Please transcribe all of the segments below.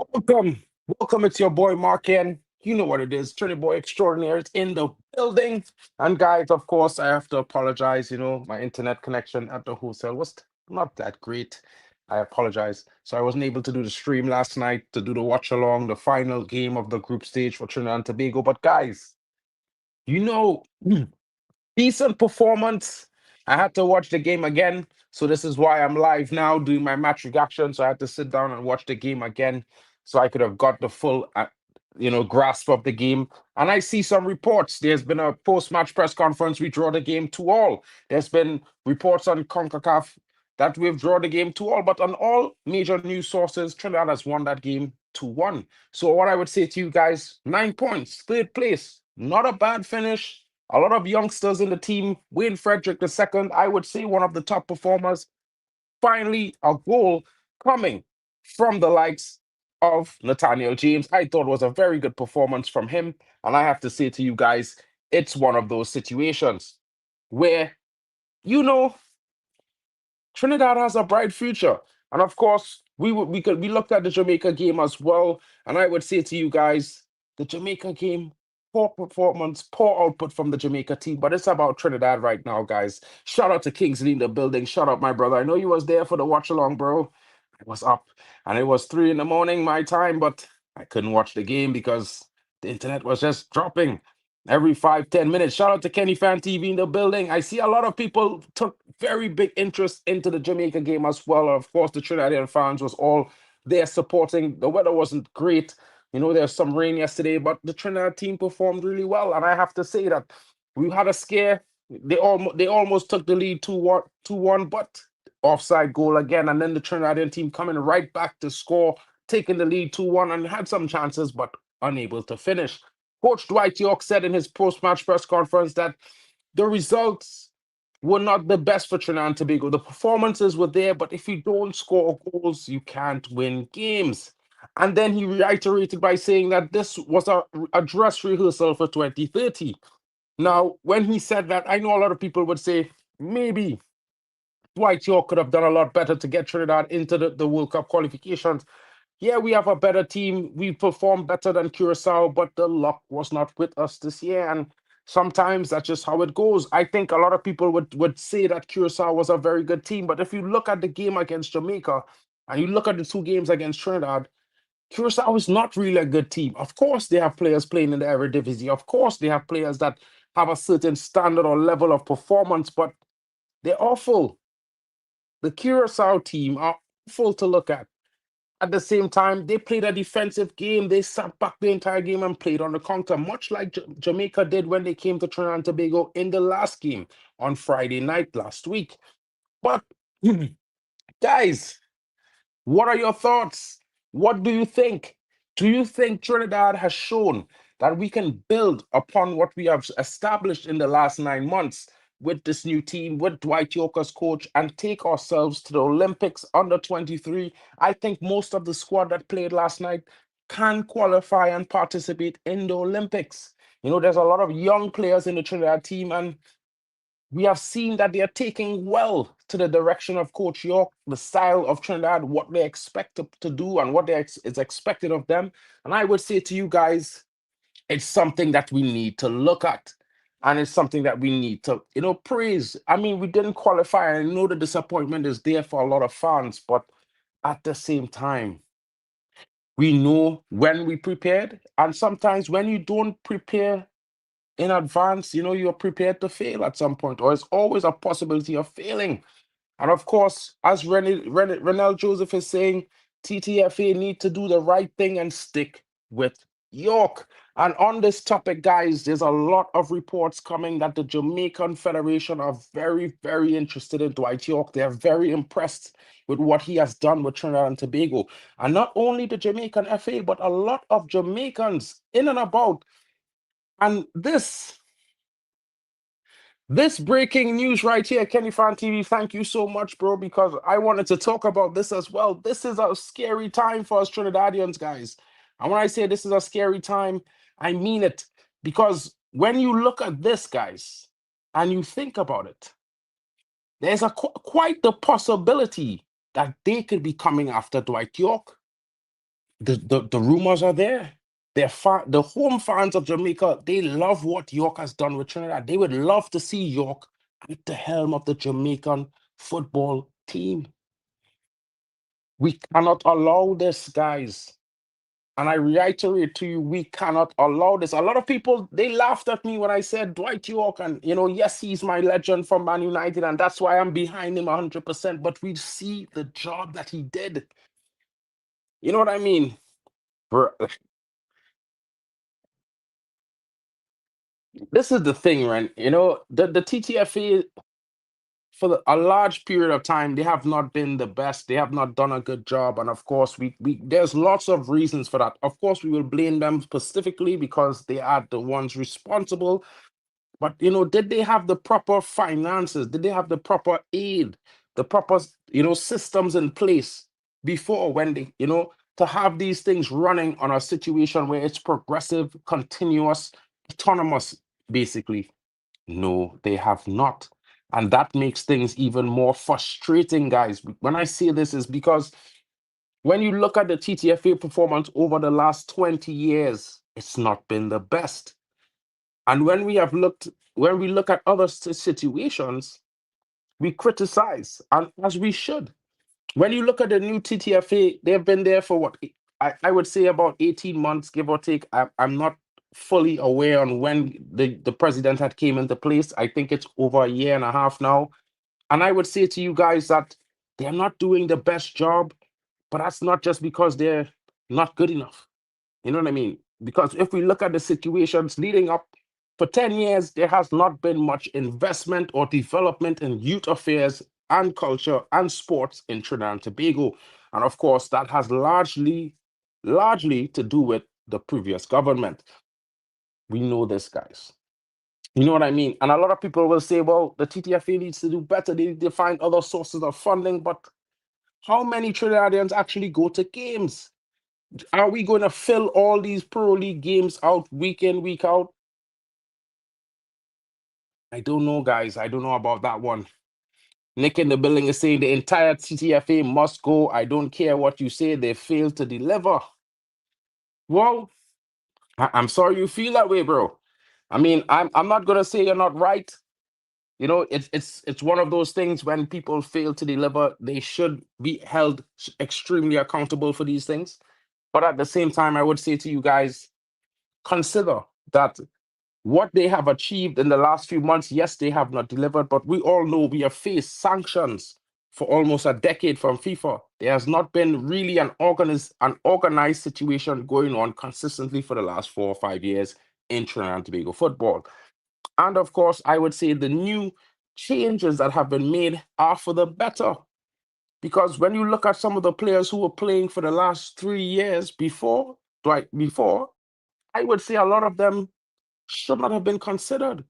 Welcome. Welcome. It's your boy Marken. You know what it is. Trini boy extraordinaire is in the building. And guys, of course, I have to apologize. My internet connection at the hotel was not that great. I apologize. So I wasn't able to do the stream last night to do the watch along, the final game of the group stage for Trinidad and Tobago. But guys, you know, decent performance. I had to watch the game again. So this is why I'm live now doing my match reaction. So I had to sit down and watch the game again so I could have got the full grasp of the game. And I see some reports. There's been a post-match press conference. We draw the game 2-all. There's been reports on CONCACAF that we've drawn the game 2-all. But on all major news sources, Trinidad has won that game 2-1. So what I would say to you guys, 9 points, third place. Not a bad finish. A lot of youngsters in the team. Wayne Frederick II, I would say one of the top performers. Finally, a goal coming from the likes of Nathaniel James. I thought was a very good performance from him. And I have to say to you guys, it's one of those situations where, you know, Trinidad has a bright future. And of course, we looked at the Jamaica game as well. And I would say to you guys, the Jamaica game, poor performance, poor output from the Jamaica team. But it's about Trinidad right now, guys. Shout out to Kingsley in the building. Shout out, my brother. I know you was there for the watch along, bro. I was up and it was 3 in the morning, my time, but I couldn't watch the game because the internet was just dropping every 5-10 minutes. Shout out to Kenny Fan TV in the building. I see a lot of people took very big interest into the Jamaica game as well. Of course, the Trinidadian fans was all there supporting. The weather wasn't great. There's some rain yesterday, but the Trinidad team performed really well. And I have to say that we had a scare. They almost took the lead 2-1, but offside goal again. And then the Trinidadian team coming right back to score, taking the lead 2-1, and had some chances, but unable to finish. Coach Dwight York said in his post-match press conference that the results were not the best for Trinidad and Tobago. The performances were there, but if you don't score goals, you can't win games. And then he reiterated by saying that this was a dress rehearsal for 2030. Now, when he said that, I know a lot of people would say, maybe Dwight York could have done a lot better to get Trinidad into the World Cup qualifications. Yeah, we have a better team. We performed better than Curacao, but the luck was not with us this year. And sometimes that's just how it goes. I think a lot of people would say that Curacao was a very good team. But if you look at the game against Jamaica and you look at the 2 games against Trinidad, Curacao is not really a good team. Of course, they have players playing in the Eredivisie. Of course, they have players that have a certain standard or level of performance, but they're awful. The Curacao team are awful to look at. At the same time, they played a defensive game. They sat back the entire game and played on the counter, much like Jamaica did when they came to Trinidad and Tobago in the last game on Friday night last week. But guys, what are your thoughts? What do you think? Do you think Trinidad has shown that we can build upon what we have established in the last 9 months with this new team, with Dwight York as coach, and take ourselves to the Olympics under 23? I think most of the squad that played last night can qualify and participate in the Olympics. There's a lot of young players in the Trinidad team, and we have seen that they are taking well to the direction of Coach York, the style of Trinidad, what they expect to do, and what is expected of them. And I would say to you guys, it's something that we need to look at. And it's something that we need to, praise. I mean, we didn't qualify. I know the disappointment is there for a lot of fans, but at the same time, we know when we prepared. And sometimes when you don't prepare in advance, you're prepared to fail at some point, or it's always a possibility of failing. And of course, as Renel Joseph is saying, TTFA need to do the right thing and stick with York. And on this topic, guys, there's a lot of reports coming that the Jamaican Federation are very, very interested in Dwight York. They're very impressed with what he has done with Trinidad and Tobago. And not only the Jamaican FA, but a lot of Jamaicans in and about. And this breaking news right here, Kenny Fan TV, thank you so much, bro, because I wanted to talk about this as well. This is a scary time for us Trinidadians, guys. And when I say this is a scary time, I mean it. Because when you look at this, guys, and you think about it, there's quite the possibility that they could be coming after Dwight York. the rumors are there. The home fans of Jamaica, they love what York has done with Trinidad. They would love to see York at the helm of the Jamaican football team. We cannot allow this, guys. And I reiterate to you, we cannot allow this. A lot of people, they laughed at me when I said Dwight York, and yes, he's my legend from Man United, and that's why I'm behind him 100%. But we see the job that he did. You know what I mean? This is the thing, right? The TTFA for a large period of time, they have not been the best. They have not done a good job, and of course, we there's lots of reasons for that. Of course, we will blame them specifically because they are the ones responsible. But did they have the proper finances? Did they have the proper aid, the proper systems in place before when they to have these things running on a situation where it's progressive, continuous, autonomous, basically? No, they have not. And that makes things even more frustrating, guys. When I say this is because when you look at the TTFA performance over the last 20 years, it's not been the best. And when we look at other situations, we criticize, and as we should. When you look at the new TTFA, they've been there for what? I would say about 18 months, give or take. I'm not fully aware on when the president had came into place. I think it's over a year and a half now. And I would say to you guys that they're not doing the best job, but that's not just because they're not good enough. You know what I mean? Because if we look at the situations leading up for 10 years, there has not been much investment or development in youth affairs and culture and sports in Trinidad and Tobago. And of course, that has largely to do with the previous government. We know this, guys. You know what I mean? And a lot of people will say, well, the TTFA needs to do better. They need to find other sources of funding. But how many Trinidadians actually go to games? Are we going to fill all these Pro League games out week in, week out? I don't know, guys. I don't know about that one. Nick in the building is saying the entire TTFA must go. I don't care what you say. They failed to deliver. Well, I'm sorry you feel that way, bro. I mean, I'm not gonna say you're not right. It's one of those things when people fail to deliver, they should be held extremely accountable for these things. But at the same time, I would say to you guys, consider that what they have achieved in the last few months, yes, they have not delivered, but we all know we have faced sanctions for almost a decade from FIFA. There has not been really an organized situation going on consistently for the last 4 or 5 years in Trinidad and Tobago football. And of course, I would say the new changes that have been made are for the better. Because when you look at some of the players who were playing for the last 3 years before, I would say a lot of them should not have been considered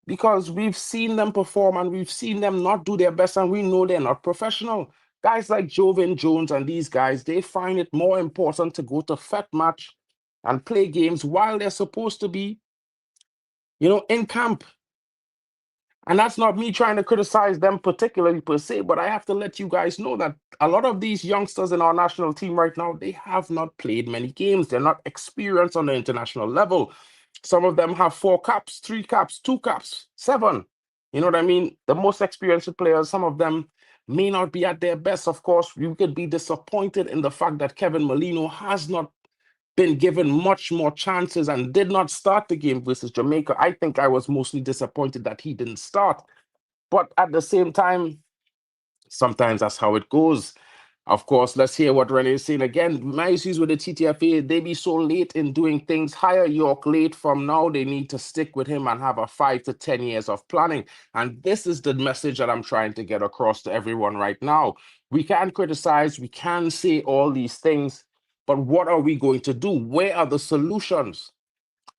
because we've seen them perform and we've seen them not do their best, and we know they're not professional. Guys like Jovan Jones and these guys, they find it more important to go to FET match and play games while they're supposed to be, in camp. And that's not me trying to criticize them particularly per se, but I have to let you guys know that a lot of these youngsters in our national team right now, they have not played many games. They're not experienced on the international level. Some of them have 4 caps, 3 caps, 2 caps, 7. You know what I mean? The most experienced players, some of them may not be at their best. Of course, you could be disappointed in the fact that Kevin Molino has not been given much more chances and did not start the game versus Jamaica. I think I was mostly disappointed that he didn't start. But at the same time, sometimes that's how it goes. Of course, let's hear what Renee is saying again. My issues with the TTFA, they be so late in doing things. Hire York late from now. They need to stick with him and have a 5 to 10 years of planning. And this is the message that I'm trying to get across to everyone right now. We can criticize, we can say all these things, but what are we going to do? Where are the solutions?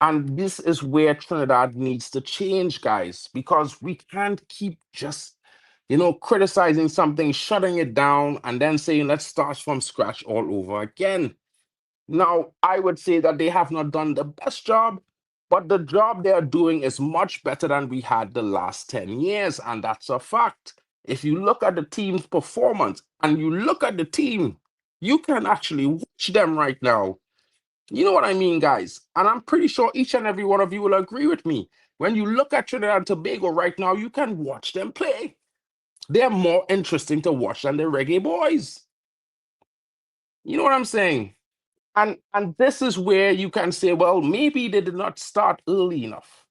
And this is where Trinidad needs to change, guys, because we can't keep just criticizing something, shutting it down, and then saying, let's start from scratch all over again. Now, I would say that they have not done the best job, but the job they're doing is much better than we had the last 10 years, and that's a fact. If you look at the team's performance and you look at the team, You can actually watch them right now. You know what I mean, guys? And I'm pretty sure each and every one of you will agree with me. When you look at Trinidad and Tobago right now, you can watch them play. They're more interesting to watch than the reggae boys. You know what I'm saying? And this is where you can say, well, maybe they did not start early enough.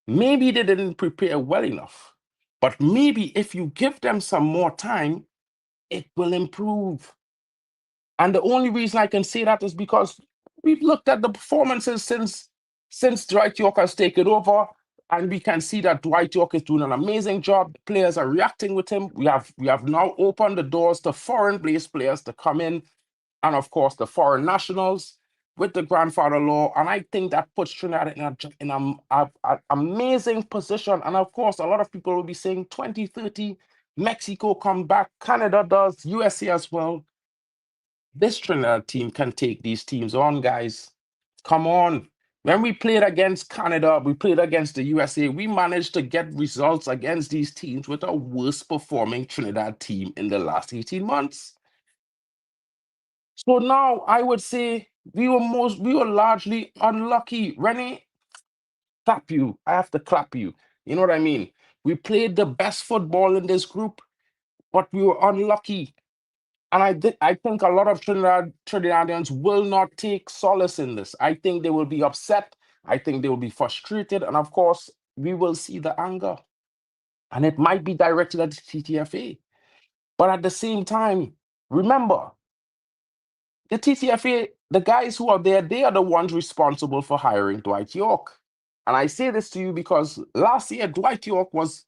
Maybe they didn't prepare well enough. But maybe if you give them some more time, it will improve. And the only reason I can say that is because we've looked at the performances since Dwight York has taken over, and we can see that Dwight York is doing an amazing job. Players are reacting with him. We have now opened the doors to foreign-based players to come in, and of course the foreign nationals with the grandfather law. And I think that puts Trinidad in an amazing position. And of course, a lot of people will be saying 2030, Mexico come back, Canada does, USA as well. This Trinidad team can take these teams on, guys. Come on. When we played against Canada, we played against the USA, we managed to get results against these teams with a worst performing Trinidad team in the last 18 months. So now I would say we were largely unlucky. Rennie, clap you. I have to clap you. You know what I mean? We played the best football in this group, but we were unlucky. And I think a lot of Trinidadians will not take solace in this. I think they will be upset. I think they will be frustrated. And of course, we will see the anger. And it might be directed at the TTFA. But at the same time, remember, the TTFA, the guys who are there, they are the ones responsible for hiring Dwight York. And I say this to you because last year, Dwight York was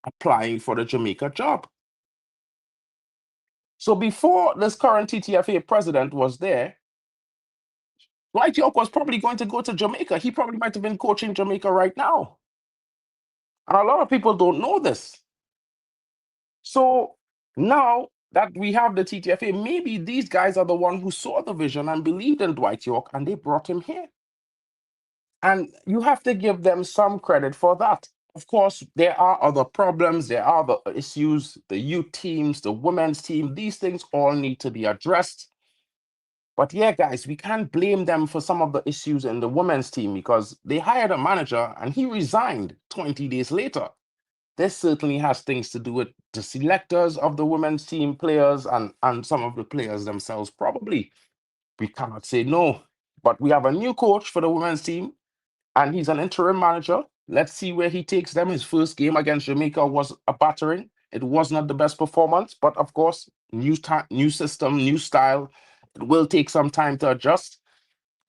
applying for the Jamaica job. So before this current TTFA president was there, Dwight York was probably going to go to Jamaica. He probably might have been coaching Jamaica right now. And a lot of people don't know this. So now that we have the TTFA, maybe these guys are the one who saw the vision and believed in Dwight York, and they brought him here. And you have to give them some credit for that. Of course, there are other problems, there are the issues, the youth teams, the women's team, these things all need to be addressed. But yeah, guys, we can't blame them for some of the issues in the women's team because they hired a manager and he resigned 20 days later. This certainly has things to do with the selectors of the women's team players and some of the players themselves, probably. We cannot say no. But we have a new coach for the women's team, and he's an interim manager. Let's see where he takes them. His first game against Jamaica was a battering. It was not the best performance, but of course, new system, new style. It will take some time to adjust.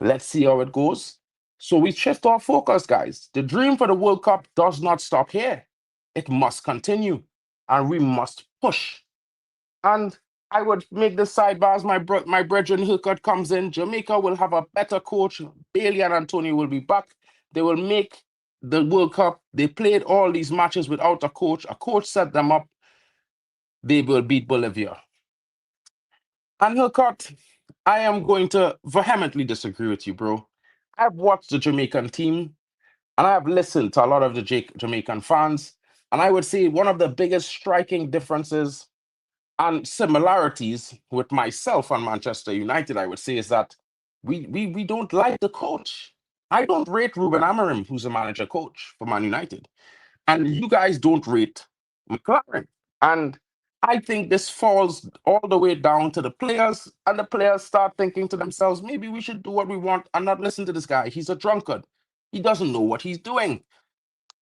Let's see how it goes. So we shift our focus, guys. The dream for the World Cup does not stop here. It must continue, and we must push. And I would make this sidebar as my brethren Hilcott comes in. Jamaica will have a better coach. Bailey and Antonio will be back. They will make the World Cup. They played all these matches without a coach. A coach set them up. They will beat Bolivia. And Hilcott, I am going to vehemently disagree with you, bro. I've watched the Jamaican team and I've listened to a lot of the Jamaican fans. And I would say one of the biggest striking differences and similarities with myself and Manchester United, I would say, is that we don't like the coach. I don't rate Ruben Amorim, who's a manager coach for Man United. And you guys don't rate McLaren. And I think this falls all the way down to the players, and the players start thinking to themselves, maybe we should do what we want and not listen to this guy. He's a drunkard. He doesn't know what he's doing.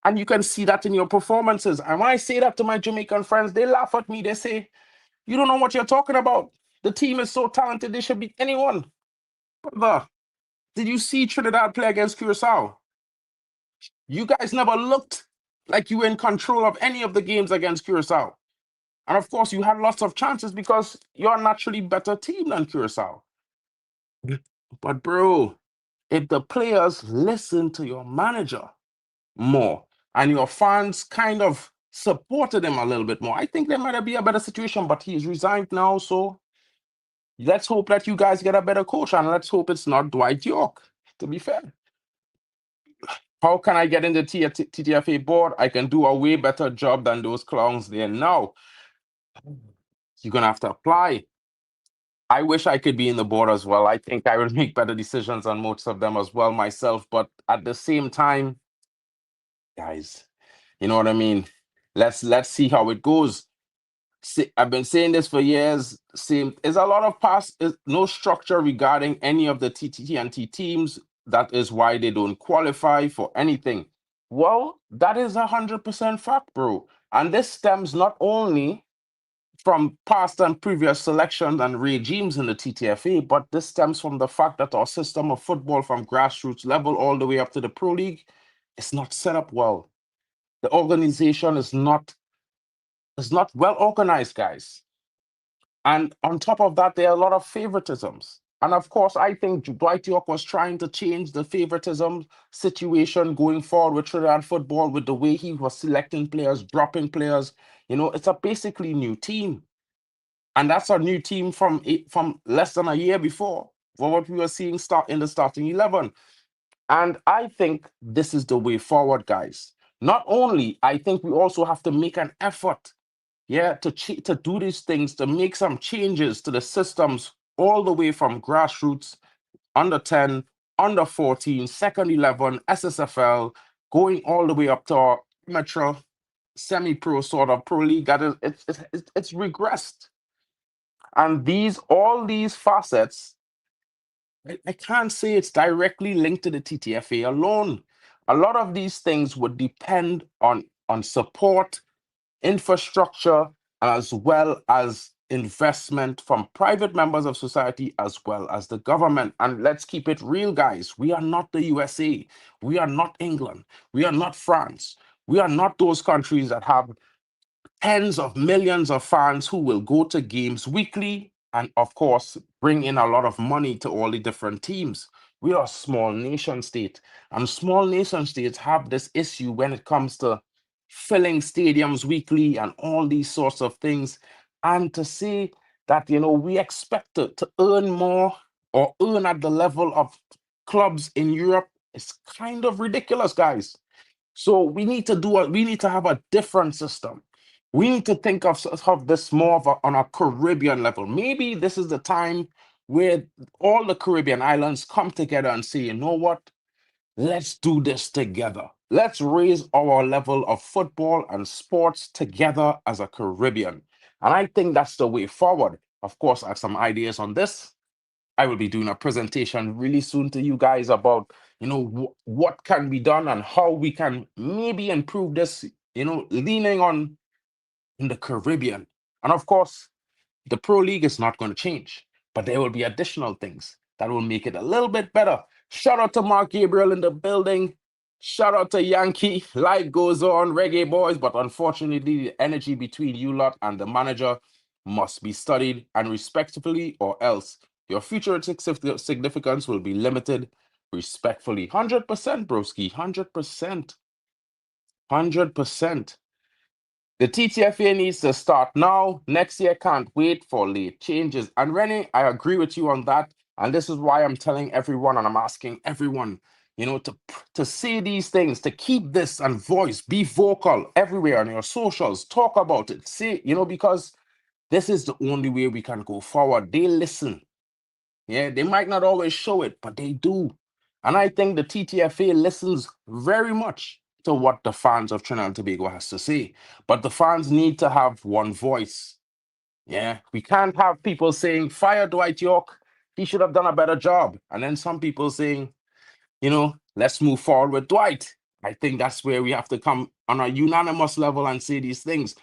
And you can see that in your performances. And when I say that to my Jamaican friends, they laugh at me. They say, you don't know what you're talking about. The team is so talented, they should beat anyone. Brother, did you see Trinidad play against Curacao? You guys never looked like you were in control of any of the games against Curacao. And of course, you had lots of chances because you're a naturally better team than Curacao. But bro, if the players listen to your manager more and your fans kind of supported him a little bit more, I think there might be a better situation, but he's resigned now. So let's hope that you guys get a better coach and let's hope it's not Dwight York, to be fair. How can I get in the TTFA board? I can do a way better job than those clowns there now. You're going to have to apply. I wish I could be in the board as well. I think I would make better decisions on most of them as well myself. But at the same time, guys, you know what I mean? Let's see how it goes. See, I've been saying this for years. Same, there's a lot of past, no structure regarding any of the TTT&T teams. That is why they don't qualify for anything. Well, that is 100% fact, bro. And this stems not only from past and previous selections and regimes in the TTFA, but this stems from the fact that our system of football from grassroots level all the way up to the Pro League is not set up well. The organization is not well organized, guys. And on top of that, there are a lot of favoritisms. And of course, I think Dwight York was trying to change the favoritism situation going forward with Trinidad football, with the way he was selecting players, dropping players. It's a basically new team. And that's a new team from less than a year before, for what we were seeing start in the starting 11. And I think this is the way forward, guys. Not only, I think we also have to make an effort, yeah, to do these things, to make some changes to the systems all the way from grassroots, under 10, under 14, second 11, SSFL, going all the way up to our amateur, semi-pro sort of pro league. That is, it's regressed. And all these facets, I can't say it's directly linked to the TTFA alone. A lot of these things would depend on support, infrastructure, as well as investment from private members of society as well as the government. And let's keep it real, guys. We are not the USA. We are not England. We are not France. We are not those countries that have tens of millions of fans who will go to games weekly and, of course, bring in a lot of money to all the different teams. We are a small nation state, and small nation states have this issue when it comes to filling stadiums weekly and all these sorts of things. And to say that, we expect to earn more or earn at the level of clubs in Europe is kind of ridiculous, guys. So we need to have a different system. We need to think of this more on a Caribbean level. Maybe this is the time where all the Caribbean islands come together and say, you know what? Let's do this together. Let's raise our level of football and sports together as a Caribbean. And I think that's the way forward. Of course, I have some ideas on this. I will be doing a presentation really soon to you guys about, what can be done and how we can maybe improve this, leaning on in the Caribbean. And of course, the Pro League is not going to change, but there will be additional things that will make it a little bit better. Shout out to Mark Gabriel in the building. Shout out to Yankee. Life goes on, reggae boys, but unfortunately, the energy between you lot and the manager must be studied and respectfully, or else your futuristic significance will be limited respectfully. 100%, broski. 100%. 100%. The TTFA needs to start now. Next year can't wait for late changes. And Rennie, I agree with you on that. And this is why I'm telling everyone and I'm asking everyone, to say these things, to keep this and voice, be vocal everywhere on your socials, talk about it. Say, because this is the only way we can go forward. They listen. Yeah, they might not always show it, but they do. And I think the TTFA listens very much to what the fans of Trinidad and Tobago has to say. But the fans need to have one voice. Yeah, we can't have people saying, fire Dwight York, he should have done a better job. And then some people saying, let's move forward with Dwight. I think that's where we have to come on a unanimous level and say these things.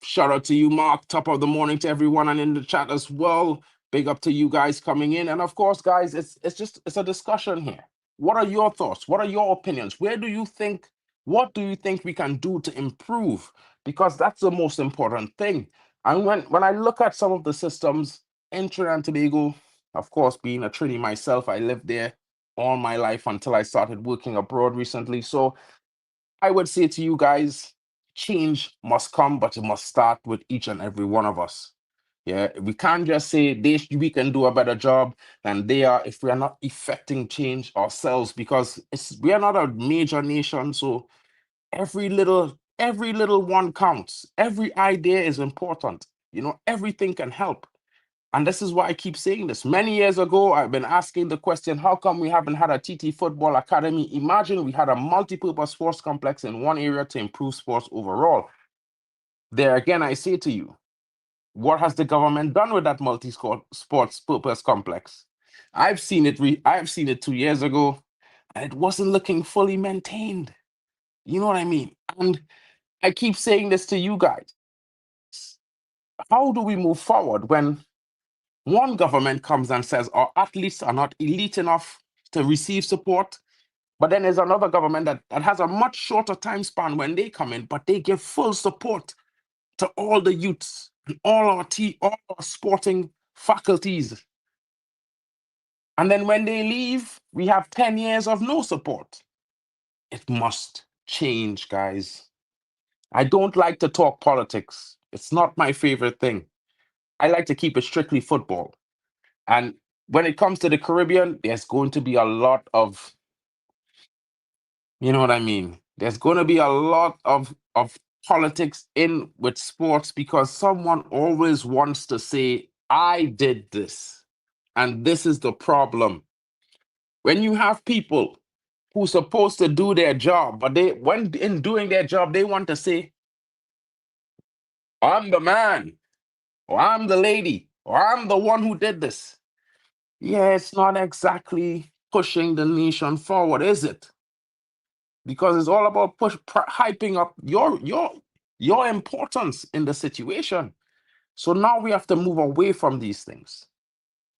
Shout out to you, Mark. Top of the morning to everyone and in the chat as well. Big up to you guys coming in. And of course, guys, it's a discussion here. What are your thoughts? What are your opinions? What do you think we can do to improve? Because that's the most important thing. And when I look at some of the systems in Trinidad and Tobago, of course, being a Trini myself, I lived there all my life until I started working abroad recently. So I would say to you guys, change must come, but it must start with each and every one of us. Yeah, we can't just say we can do a better job than they are if we are not effecting change ourselves, because we are not a major nation. So every little one counts. Every idea is important. Everything can help. And this is why I keep saying this. Many years ago, I've been asking the question, how come we haven't had a TT football academy? Imagine we had a multi-purpose sports complex in one area to improve sports overall. There again, I say to you, what has the government done with that multi-sports purpose complex? I've seen it 2 years ago, and it wasn't looking fully maintained. You know what I mean? And I keep saying this to you guys. How do we move forward when one government comes and says our athletes are not elite enough to receive support, but then there's another government that has a much shorter time span when they come in, but they give full support to all the youths and all our sporting faculties. And then when they leave, we have 10 years of no support. It must change, guys. I don't like to talk politics. It's not my favorite thing. I like to keep it strictly football. And when it comes to the Caribbean, there's going to be a lot of, you know what I mean? There's going to be a lot of politics in with sports because someone always wants to say, I did this. And this is the problem. When you have people who's supposed to do their job, but when in doing their job, they want to say, I'm the man, or I'm the lady, or I'm the one who did this. Yeah, it's not exactly pushing the nation forward, is it? Because it's all about hyping up your importance in the situation. So now we have to move away from these things.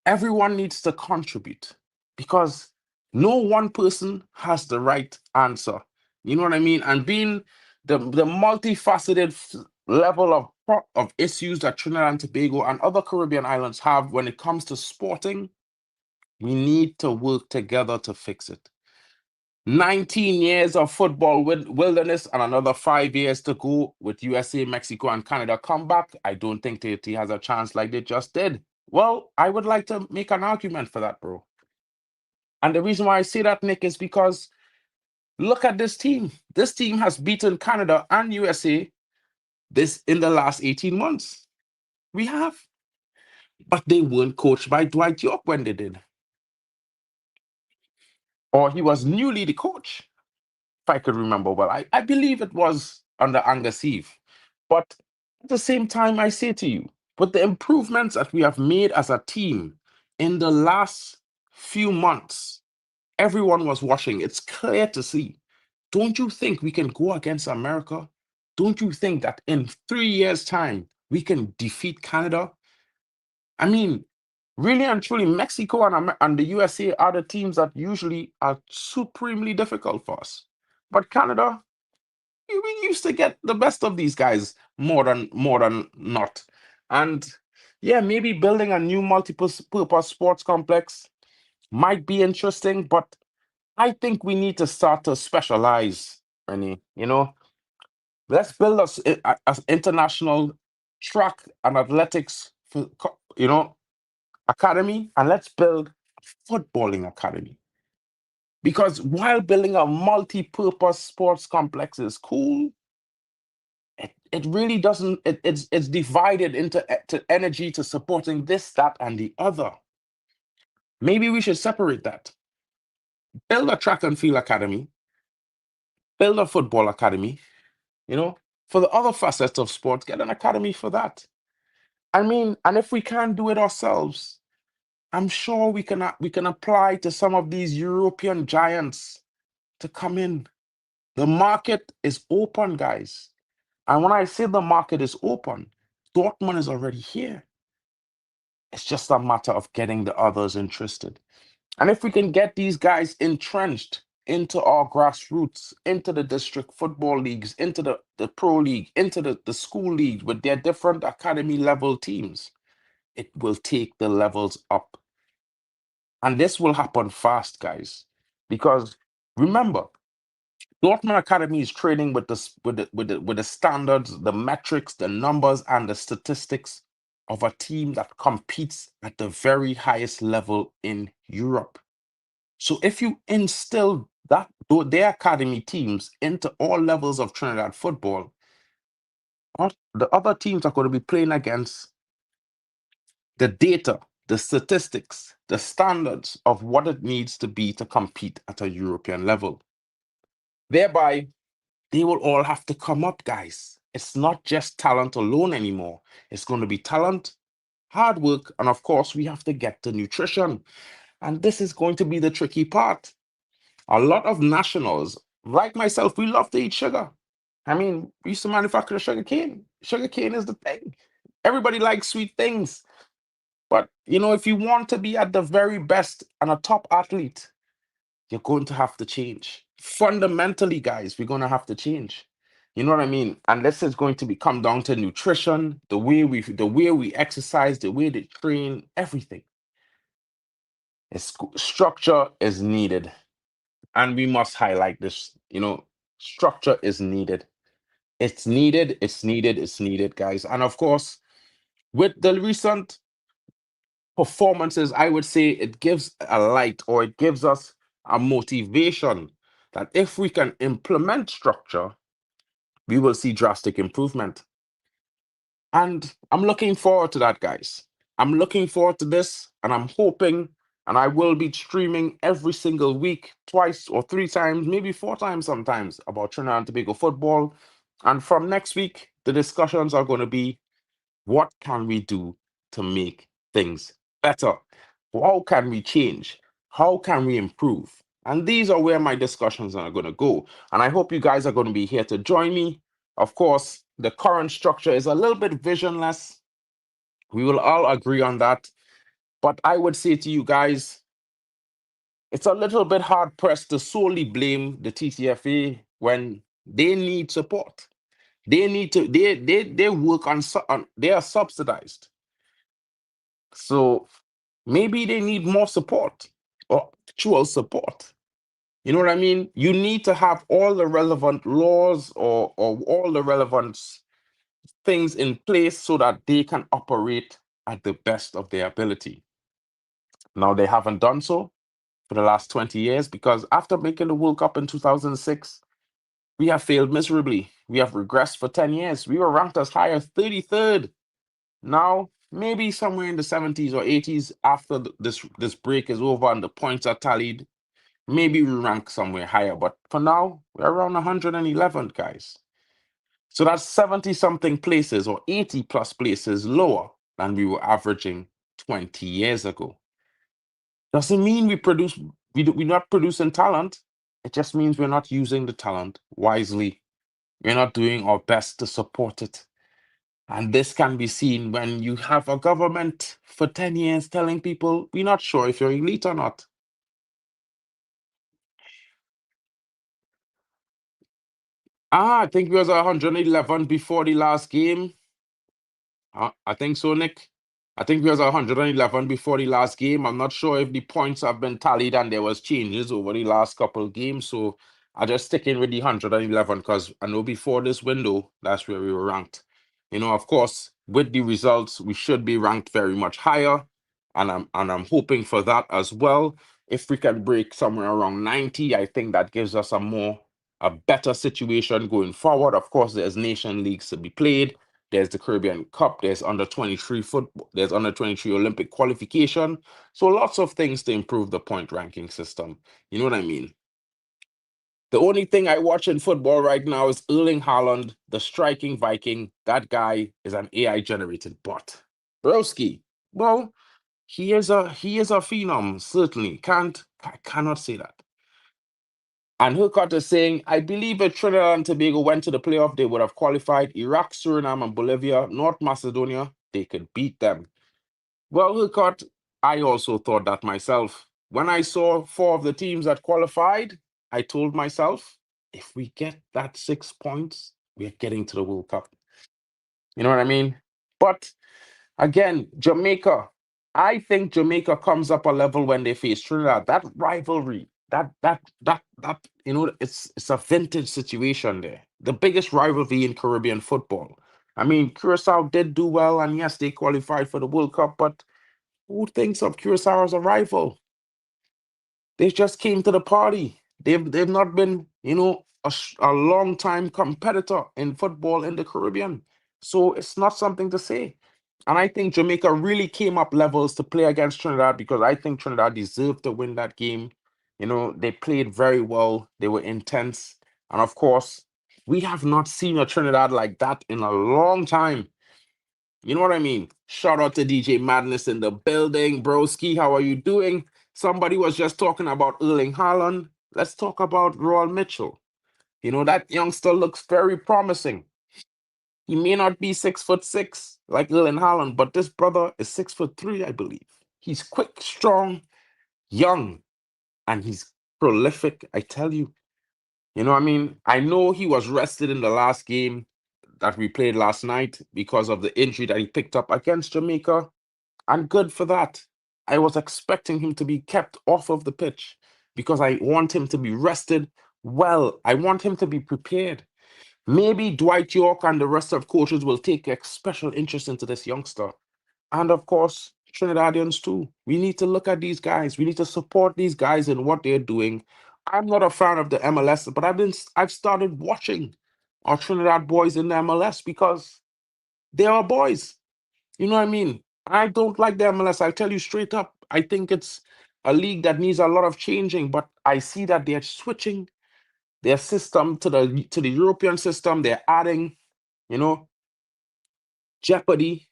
Everyone needs to contribute because no one person has the right answer. You know what I mean? And being the multifaceted level of issues that Trinidad and Tobago and other Caribbean islands have when it comes to sporting, we need to work together to fix it. 19 years of football wilderness and another 5 years to go with USA, Mexico, and Canada come back. I don't think TT has a chance like they just did. Well, I would like to make an argument for that, bro. And the reason why I say that, Nick, is because look at this team. This team has beaten Canada and USA in the last 18 months. We have. But they weren't coached by Dwight York when they did. Or he was newly the coach, if I could remember well. I believe it was under Angus Eve. But at the same time, I say to you, with the improvements that we have made as a team in the last few months, everyone was watching. It's clear to see. Don't you think we can go against America? Don't you think that in 3 years' time, we can defeat Canada? I mean, really and truly, Mexico and the USA are the teams that usually are supremely difficult for us. But Canada, we used to get the best of these guys more than not. And yeah, maybe building a new multi-purpose sports complex might be interesting, but I think we need to start to specialize, Rennie. You know, let's build us as international track and athletics, academy, and let's build a footballing academy. Because while building a multi-purpose sports complex is cool, it really doesn't. It's divided into energy to supporting this, that, and the other. Maybe we should separate that. Build a track and field academy. Build a football academy. You know, for the other facets of sports, get an academy for that. I mean, and if we can't do it ourselves, I'm sure we can apply to some of these European giants to come in. The market is open, guys. And when I say the market is open, Dortmund is already here. It's just a matter of getting the others interested. And if we can get these guys entrenched into our grassroots, into the district football leagues, into the pro league, into the school league with their different academy level teams, it will take the levels up. And this will happen fast, guys. Because remember, Dortmund Academy is training with the standards, the metrics, the numbers, and the statistics of a team that competes at the very highest level in Europe. So if you instill their academy teams into all levels of Trinidad football, the other teams are going to be playing against the data, the statistics, the standards of what it needs to be to compete at a European level. Thereby, they will all have to come up, guys. It's not just talent alone anymore. It's going to be talent, hard work, and of course, we have to get the nutrition. And this is going to be the tricky part. A lot of nationals, like myself, we love to eat sugar. I mean, we used to manufacture sugar cane. Sugar cane is the thing. Everybody likes sweet things. But, you know, if you want to be at the very best and a top athlete, you're going to have to change. Fundamentally, guys, we're going to have to change. You know what I mean? And this is going to come down to nutrition, the way we exercise, the way they train, everything. Structure is needed. And we must highlight this, you know, structure is needed. It's needed, it's needed, it's needed, guys. And of course, with the recent performances, I would say it gives a light, or it gives us a motivation that if we can implement structure, we will see drastic improvement. And I'm looking forward to that, guys. I'm looking forward to this, and I'm hoping, and I will be streaming every single week, twice or three times, maybe four times sometimes, about Trinidad and Tobago football. And from next week, the discussions are going to be, what can we do to make things better? How can we change? How can we improve? And these are where my discussions are going to go. And I hope you guys are going to be here to join me. Of course, the current structure is a little bit visionless. We will all agree on that. But I would say to you guys, it's a little bit hard pressed to solely blame the TTFA when they need support. They need to, they work on, they are subsidized. So maybe they need more support, or actual support. You know what I mean? You need to have all the relevant laws, or all the relevant things in place so that they can operate at the best of their ability. Now, they haven't done so for the last 20 years because after making the World Cup in 2006, we have failed miserably. We have regressed for 10 years. We were ranked as high as 33rd. Now, maybe somewhere in the 70s or 80s, after this break is over and the points are tallied, maybe we rank somewhere higher. But for now, we're around 111th, guys. So that's 70 something places or 80 plus places lower than we were averaging 20 years ago. Doesn't mean we're not producing talent. It just means we're not using the talent wisely. We're not doing our best to support it. And this can be seen when you have a government for 10 years telling people, we're not sure if you're elite or not. I think we was 111 before the last game. I think so, Nick. I think we was 111 before the last game. I'm not sure if the points have been tallied and there was changes over the last couple of games. So I just stick in with the 111 because I know before this window, that's where we were ranked. You know, of course, with the results, we should be ranked very much higher. And I'm hoping for that as well. If we can break somewhere around 90, I think that gives us a better situation going forward. Of course, there's nation leagues to be played. There's the Caribbean Cup. There's under 23 football. There's under 23 Olympic qualification. So lots of things to improve the point ranking system. You know what I mean? The only thing I watch in football right now is Erling Haaland, the striking Viking. That guy is an AI generated bot. Broski. Well, he is a phenom. Certainly I cannot say that. And Hurkacz is saying, I believe if Trinidad and Tobago went to the playoff, they would have qualified. Iraq, Suriname, and Bolivia, North Macedonia, they could beat them. Well, Hurkacz, I also thought that myself. When I saw four of the teams that qualified, I told myself, if we get that 6 points, we're getting to the World Cup. You know what I mean? But again, Jamaica, I think Jamaica comes up a level when they face Trinidad. That rivalry, that you know, it's a vintage situation there. The biggest rivalry in Caribbean football. I mean, Curacao did do well, and yes, they qualified for the World Cup, but who thinks of Curacao as a rival? They just came to the party. They've not been, you know, a long time competitor in football in the Caribbean. So it's not something to say. And I think Jamaica really came up levels to play against Trinidad because I think Trinidad deserved to win that game. You know, they played very well. They were intense. And of course, we have not seen a Trinidad like that in a long time. You know what I mean? Shout out to DJ Madness in the building. Broski, how are you doing? Somebody was just talking about Erling Haaland. Let's talk about Royal Mitchell. You know, that youngster looks very promising. He may not be 6'6" like Erling Haaland, but this brother is 6'3", I believe. He's quick, strong, young, and he's prolific, I tell you. You know what I mean? I know he was rested in the last game that we played last night because of the injury that he picked up against Jamaica. And good for that. I was expecting him to be kept off of the pitch because I want him to be rested well. I want him to be prepared. Maybe Dwight York and the rest of coaches will take a special interest into this youngster. And of course, Trinidadians too. We need to look at these guys. We need to support these guys in what they're doing. I'm not a fan of the MLS, but I've started watching our Trinidad boys in the MLS because they are boys. You know what I mean? I don't like the MLS. I'll tell you straight up. I think it's a league that needs a lot of changing, but I see that they're switching their system to the European system. They're adding, you know, jeopardy.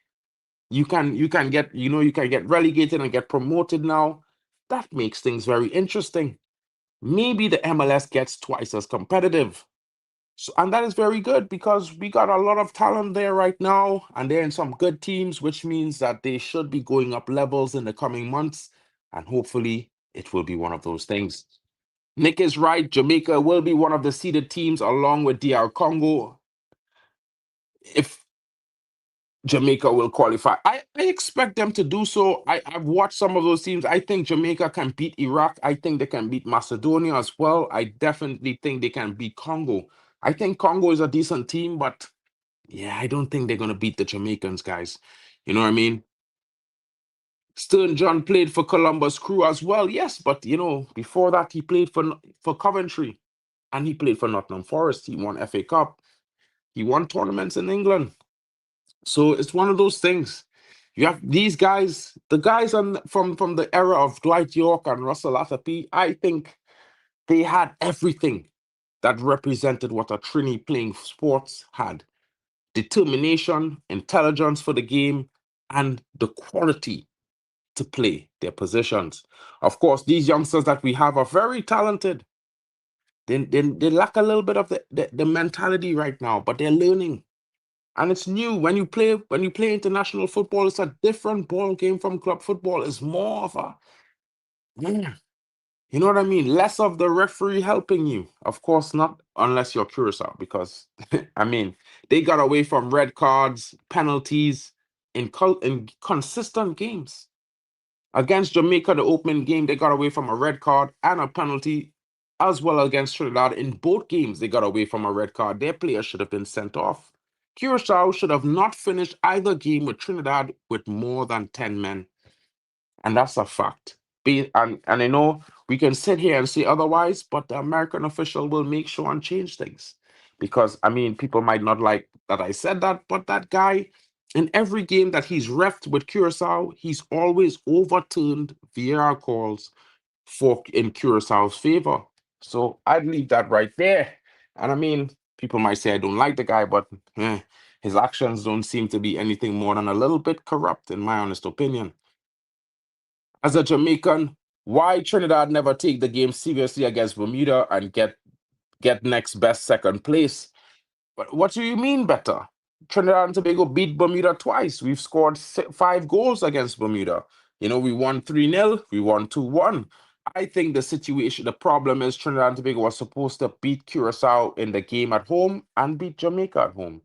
You can get, you can get relegated and get promoted now. That makes things very interesting. Maybe the MLS gets twice as competitive. So, and that is very good because we got a lot of talent there right now, and they're in some good teams, which means that they should be going up levels in the coming months, and hopefully it will be one of those things. Nick is right. Jamaica will be one of the seeded teams along with DR Congo if Jamaica will qualify. I expect them to do so. I've watched some of those teams. I think Jamaica can beat Iraq. I think they can beat Macedonia as well. I definitely think they can beat Congo. I think Congo is a decent team, but yeah, I don't think they're going to beat the Jamaicans, guys. You know what I mean? Stern John played for Columbus Crew as well. Yes, but before that he played for Coventry and he played for Nottingham Forest. He won FA Cup. He won tournaments in England. So it's one of those things. You have these guys, the guys from the era of Dwight York and Russell Atapi. I think they had everything that represented what a Trini playing sports had. Determination, intelligence for the game, and the quality to play their positions. Of course, these youngsters that we have are very talented. They lack a little bit of the mentality right now, but they're learning. And it's new. When you play international football, it's a different ball game from club football. It's more of a, yeah, you know what I mean? Less of the referee helping you. Of course not, unless you're Curacao, because I mean, they got away from red cards, penalties in consistent games. Against Jamaica, the opening game, they got away from a red card and a penalty, as well against Trinidad. In both games, they got away from a red card. Their players should have been sent off. Curacao should have not finished either game with Trinidad with more than 10 men. And that's a fact. And I know we can sit here and say otherwise, but the American official will make sure and change things. Because, I mean, people might not like that I said that, but that guy, in every game that he's refed with Curacao, he's always overturned VAR calls in Curaçao's favor. So I'd leave that right there. And I mean, people might say I don't like the guy, but his actions don't seem to be anything more than a little bit corrupt, in my honest opinion. As a Jamaican, why Trinidad never take the game seriously against Bermuda and get next best second place? But what do you mean better? Trinidad and Tobago beat Bermuda twice. We've scored 5 goals against Bermuda. We won 3-0, we won 2-1. I think the problem is Trinidad and Tobago was supposed to beat Curacao in the game at home and beat Jamaica at home.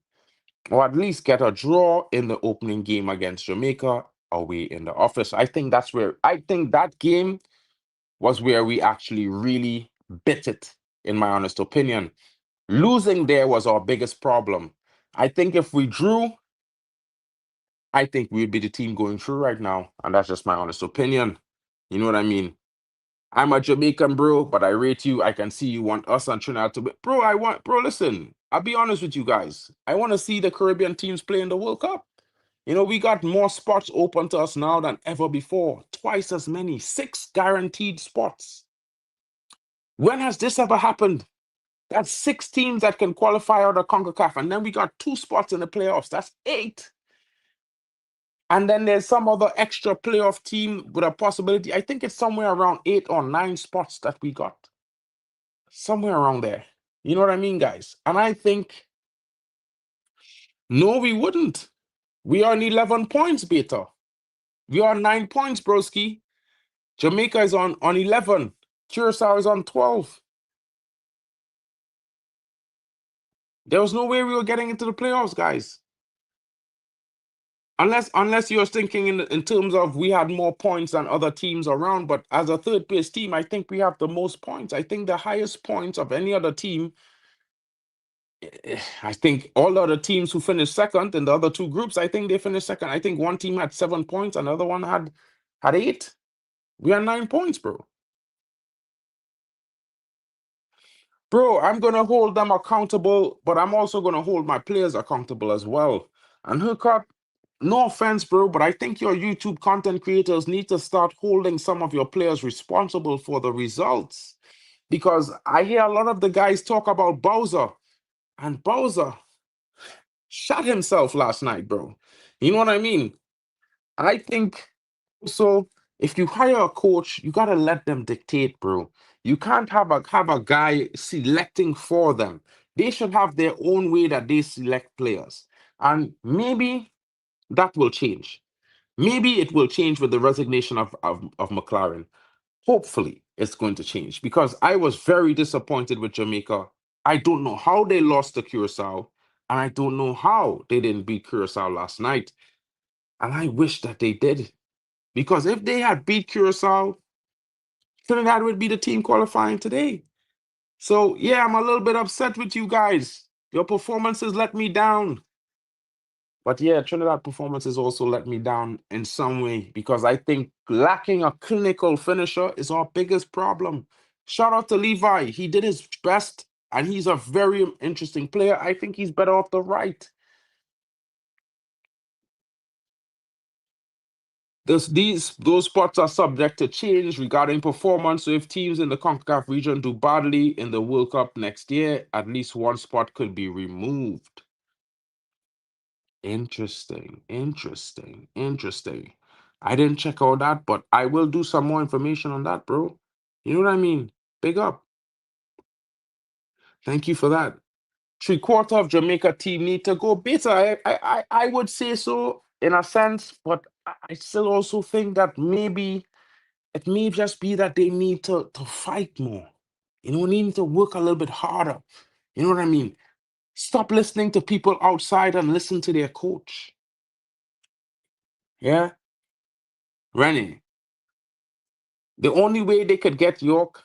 Or at least get a draw in the opening game against Jamaica away in the office. I think that game was where we actually really bit it, in my honest opinion. Losing there was our biggest problem. I think if we drew, I think we'd be the team going through right now. And that's just my honest opinion. You know what I mean? I'm a Jamaican, bro, but I rate you. I can see you want us and Trinidad to be. Bro, listen, I'll be honest with you guys. I want to see the Caribbean teams play in the World Cup. You know, we got more spots open to us now than ever before. Twice as many, 6 guaranteed spots. When has this ever happened? That's 6 teams that can qualify out of CONCACAF, and then we got 2 spots in the playoffs. That's 8. And then there's some other extra playoff team with a possibility. I think it's somewhere around 8 or 9 spots that we got. Somewhere around there. You know what I mean, guys? And I think, no, we wouldn't. We are on 11 points, Beta. We are on 9 points, broski. Jamaica is on 11. Curacao is on 12. There was no way we were getting into the playoffs, guys. Unless you're thinking in terms of we had more points than other teams around, but as a third place team, I think we have the most points. I think the highest points of any other team. I think all the other teams who finished second in the other 2 groups, I think they finished second. I think one team had 7 points, another one had 8. We are 9 points, bro. Bro, I'm gonna hold them accountable, but I'm also gonna hold my players accountable as well. And hook up. No offense, bro, but I think your YouTube content creators need to start holding some of your players responsible for the results. Because I hear a lot of the guys talk about Bowser, and Bowser shot himself last night, bro. You know what I mean? I think also if you hire a coach, you gotta let them dictate, bro. You can't have a guy selecting for them. They should have their own way that they select players. And maybe that will change. Maybe it will change with the resignation of McLaren. Hopefully, it's going to change because I was very disappointed with Jamaica. I don't know how they lost to Curacao, and I don't know how they didn't beat Curacao last night. And I wish that they did. Because if they had beat Curacao, Trinidad would be the team qualifying today. So, yeah, I'm a little bit upset with you guys. Your performances let me down. But yeah, Trinidad performances also let me down in some way because I think lacking a clinical finisher is our biggest problem. Shout out to Levi. He did his best, and he's a very interesting player. I think he's better off the right. Those spots are subject to change regarding performance. So if teams in the CONCACAF region do badly in the World Cup next year, at least one spot could be removed. Interesting. I didn't check all that, but I will do some more information on that, bro. You know what I mean? Big up. Thank you for that. 3/4 of Jamaica team need to go better. I would say so in a sense, but I still also think that maybe it may just be that they need to fight more. You know, need to work a little bit harder. You know what I mean? Stop listening to people outside and listen to their coach. Yeah? Rennie, the only way they could get York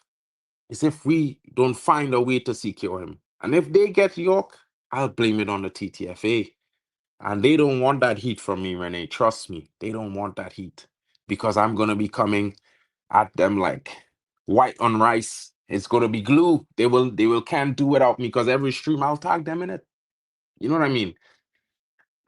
is if we don't find a way to secure him. And if they get York, I'll blame it on the TTFA. And they don't want that heat from me, Renee. Trust me, they don't want that heat because I'm gonna be coming at them like white on rice. It's gonna be glue. They will can't do without me because every stream I'll tag them in it. You know what I mean?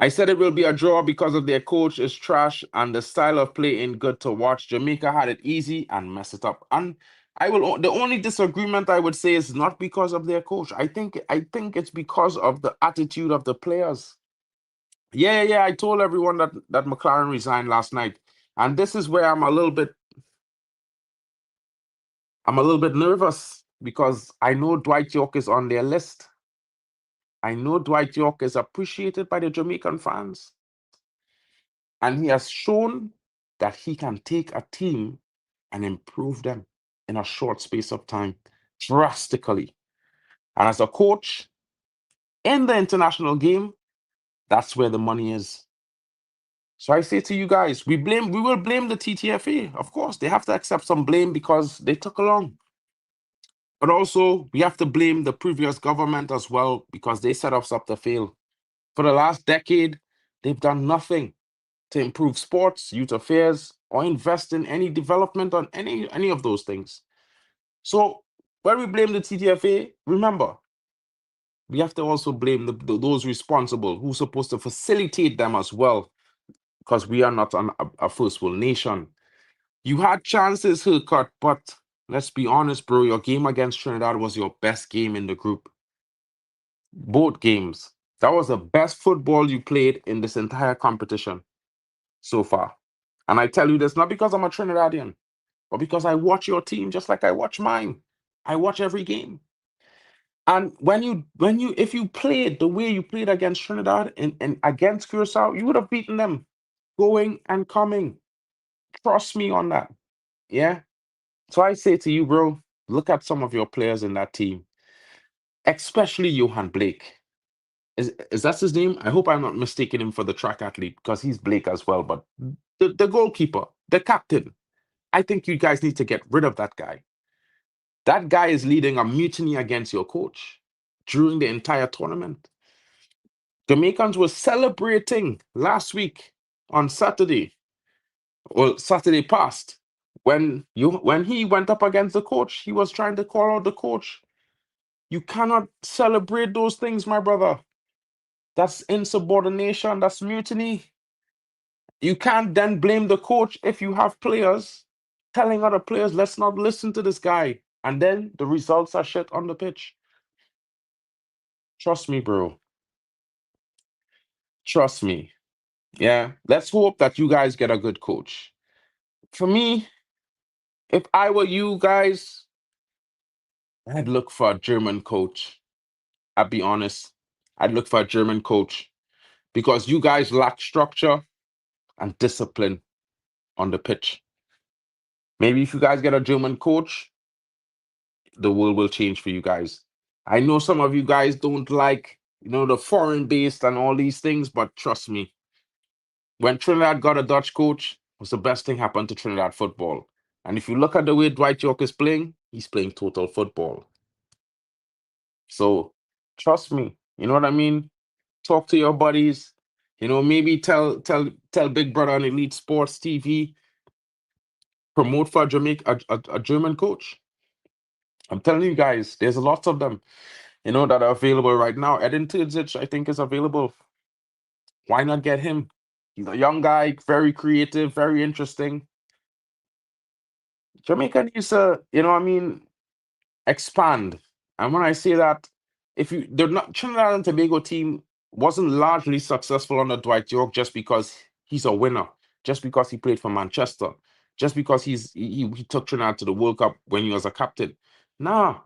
I said it will be a draw because of their coach is trash and the style of play ain't good to watch. Jamaica had it easy and mess it up. And the only disagreement I would say is not because of their coach. I think it's because of the attitude of the players. Yeah. I told everyone that McLaren resigned last night. And this is where I'm a little bit nervous because I know Dwight York is on their list. I know Dwight York is appreciated by the Jamaican fans. And he has shown that he can take a team and improve them in a short space of time drastically. And as a coach in the international game, that's where the money is. So I say to you guys, we will blame the TTFA. Of course, they have to accept some blame because they took along. But also, we have to blame the previous government as well because they set us up to fail. For the last decade, they've done nothing to improve sports, youth affairs, or invest in any development on any of those things. So when we blame the TTFA, remember, we have to also blame those responsible who's supposed to facilitate them as well. because we are not a first world nation. You had chances, Hurcut, but let's be honest, bro. Your game against Trinidad was your best game in the group. Both games. That was the best football you played in this entire competition so far. And I tell you this not because I'm a Trinidadian, but because I watch your team just like I watch mine. I watch every game. And if you played the way you played against Trinidad and against Curacao, you would have beaten them going and coming. Trust me on that. Yeah. So I say to you, bro, look at some of your players in that team, especially Johan Blake. Is that his name? I hope I'm not mistaking him for the track athlete because he's Blake as well. But the goalkeeper, the captain, I think you guys need to get rid of that guy. That guy is leading a mutiny against your coach during the entire tournament. Jamaicans were celebrating last week on Saturday, or Saturday past, when he went up against the coach. He was trying to call out the coach. You cannot celebrate those things, my brother. That's insubordination. That's mutiny. You can't then blame the coach if you have players telling other players, let's not listen to this guy. And then the results are shit on the pitch. Trust me, bro. Trust me. Yeah. Let's hope that you guys get a good coach. For me, if I were you guys, I'd look for a German coach. I'll be honest. I'd look for a German coach because you guys lack structure and discipline on the pitch. Maybe if you guys get a German coach, the world will change for you guys. I know some of you guys don't like, the foreign based and all these things, but trust me, when Trinidad got a Dutch coach, it was the best thing happened to Trinidad football. And if you look at the way Dwight York is playing, he's playing total football. So trust me, you know what I mean? Talk to your buddies, maybe tell Big Brother on Elite Sports TV, promote for a German coach. I'm telling you guys, there's lots of them, that are available right now. Edin Terzic, I think, is available. Why not get him? He's a young guy, very creative, very interesting. Jamaica needs to, expand. And when I say that, they're not Trinidad and Tobago team wasn't largely successful under Dwight York just because he's a winner, just because he played for Manchester, just because he took Trinidad to the World Cup when he was a captain. Nah,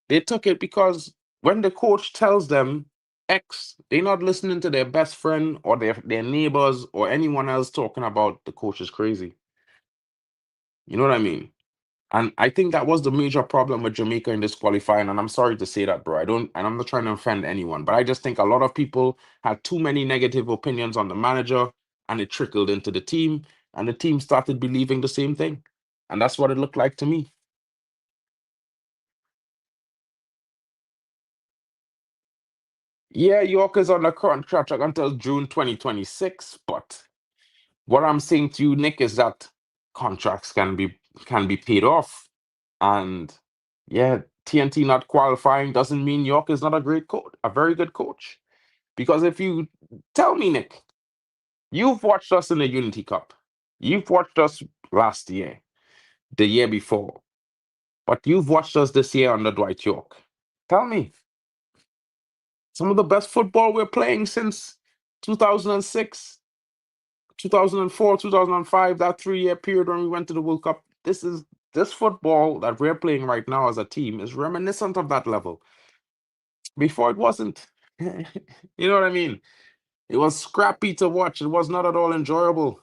they took it because when the coach tells them X, they're not listening to their best friend or their neighbors or anyone else talking about the coach is crazy. You know what I mean? And I think that was the major problem with Jamaica in this qualifying. And I'm sorry to say that, bro. And I'm not trying to offend anyone, but I just think a lot of people had too many negative opinions on the manager and it trickled into the team. And the team started believing the same thing. And that's what it looked like to me. Yeah, York is on the contract until June 2026. But what I'm saying to you, Nick, is that contracts can be paid off. And yeah, TNT not qualifying doesn't mean York is not a great coach, a very good coach. Because if you tell me, Nick, you've watched us in the Unity Cup, you've watched us last year, the year before, but you've watched us this year under Dwight York. Tell me, some of the best football we're playing since 2006, 2004, 2005, that 3-year period when we went to the World Cup. This football that we're playing right now as a team is reminiscent of that level. Before it wasn't. You know what I mean? It was scrappy to watch. It was not at all enjoyable.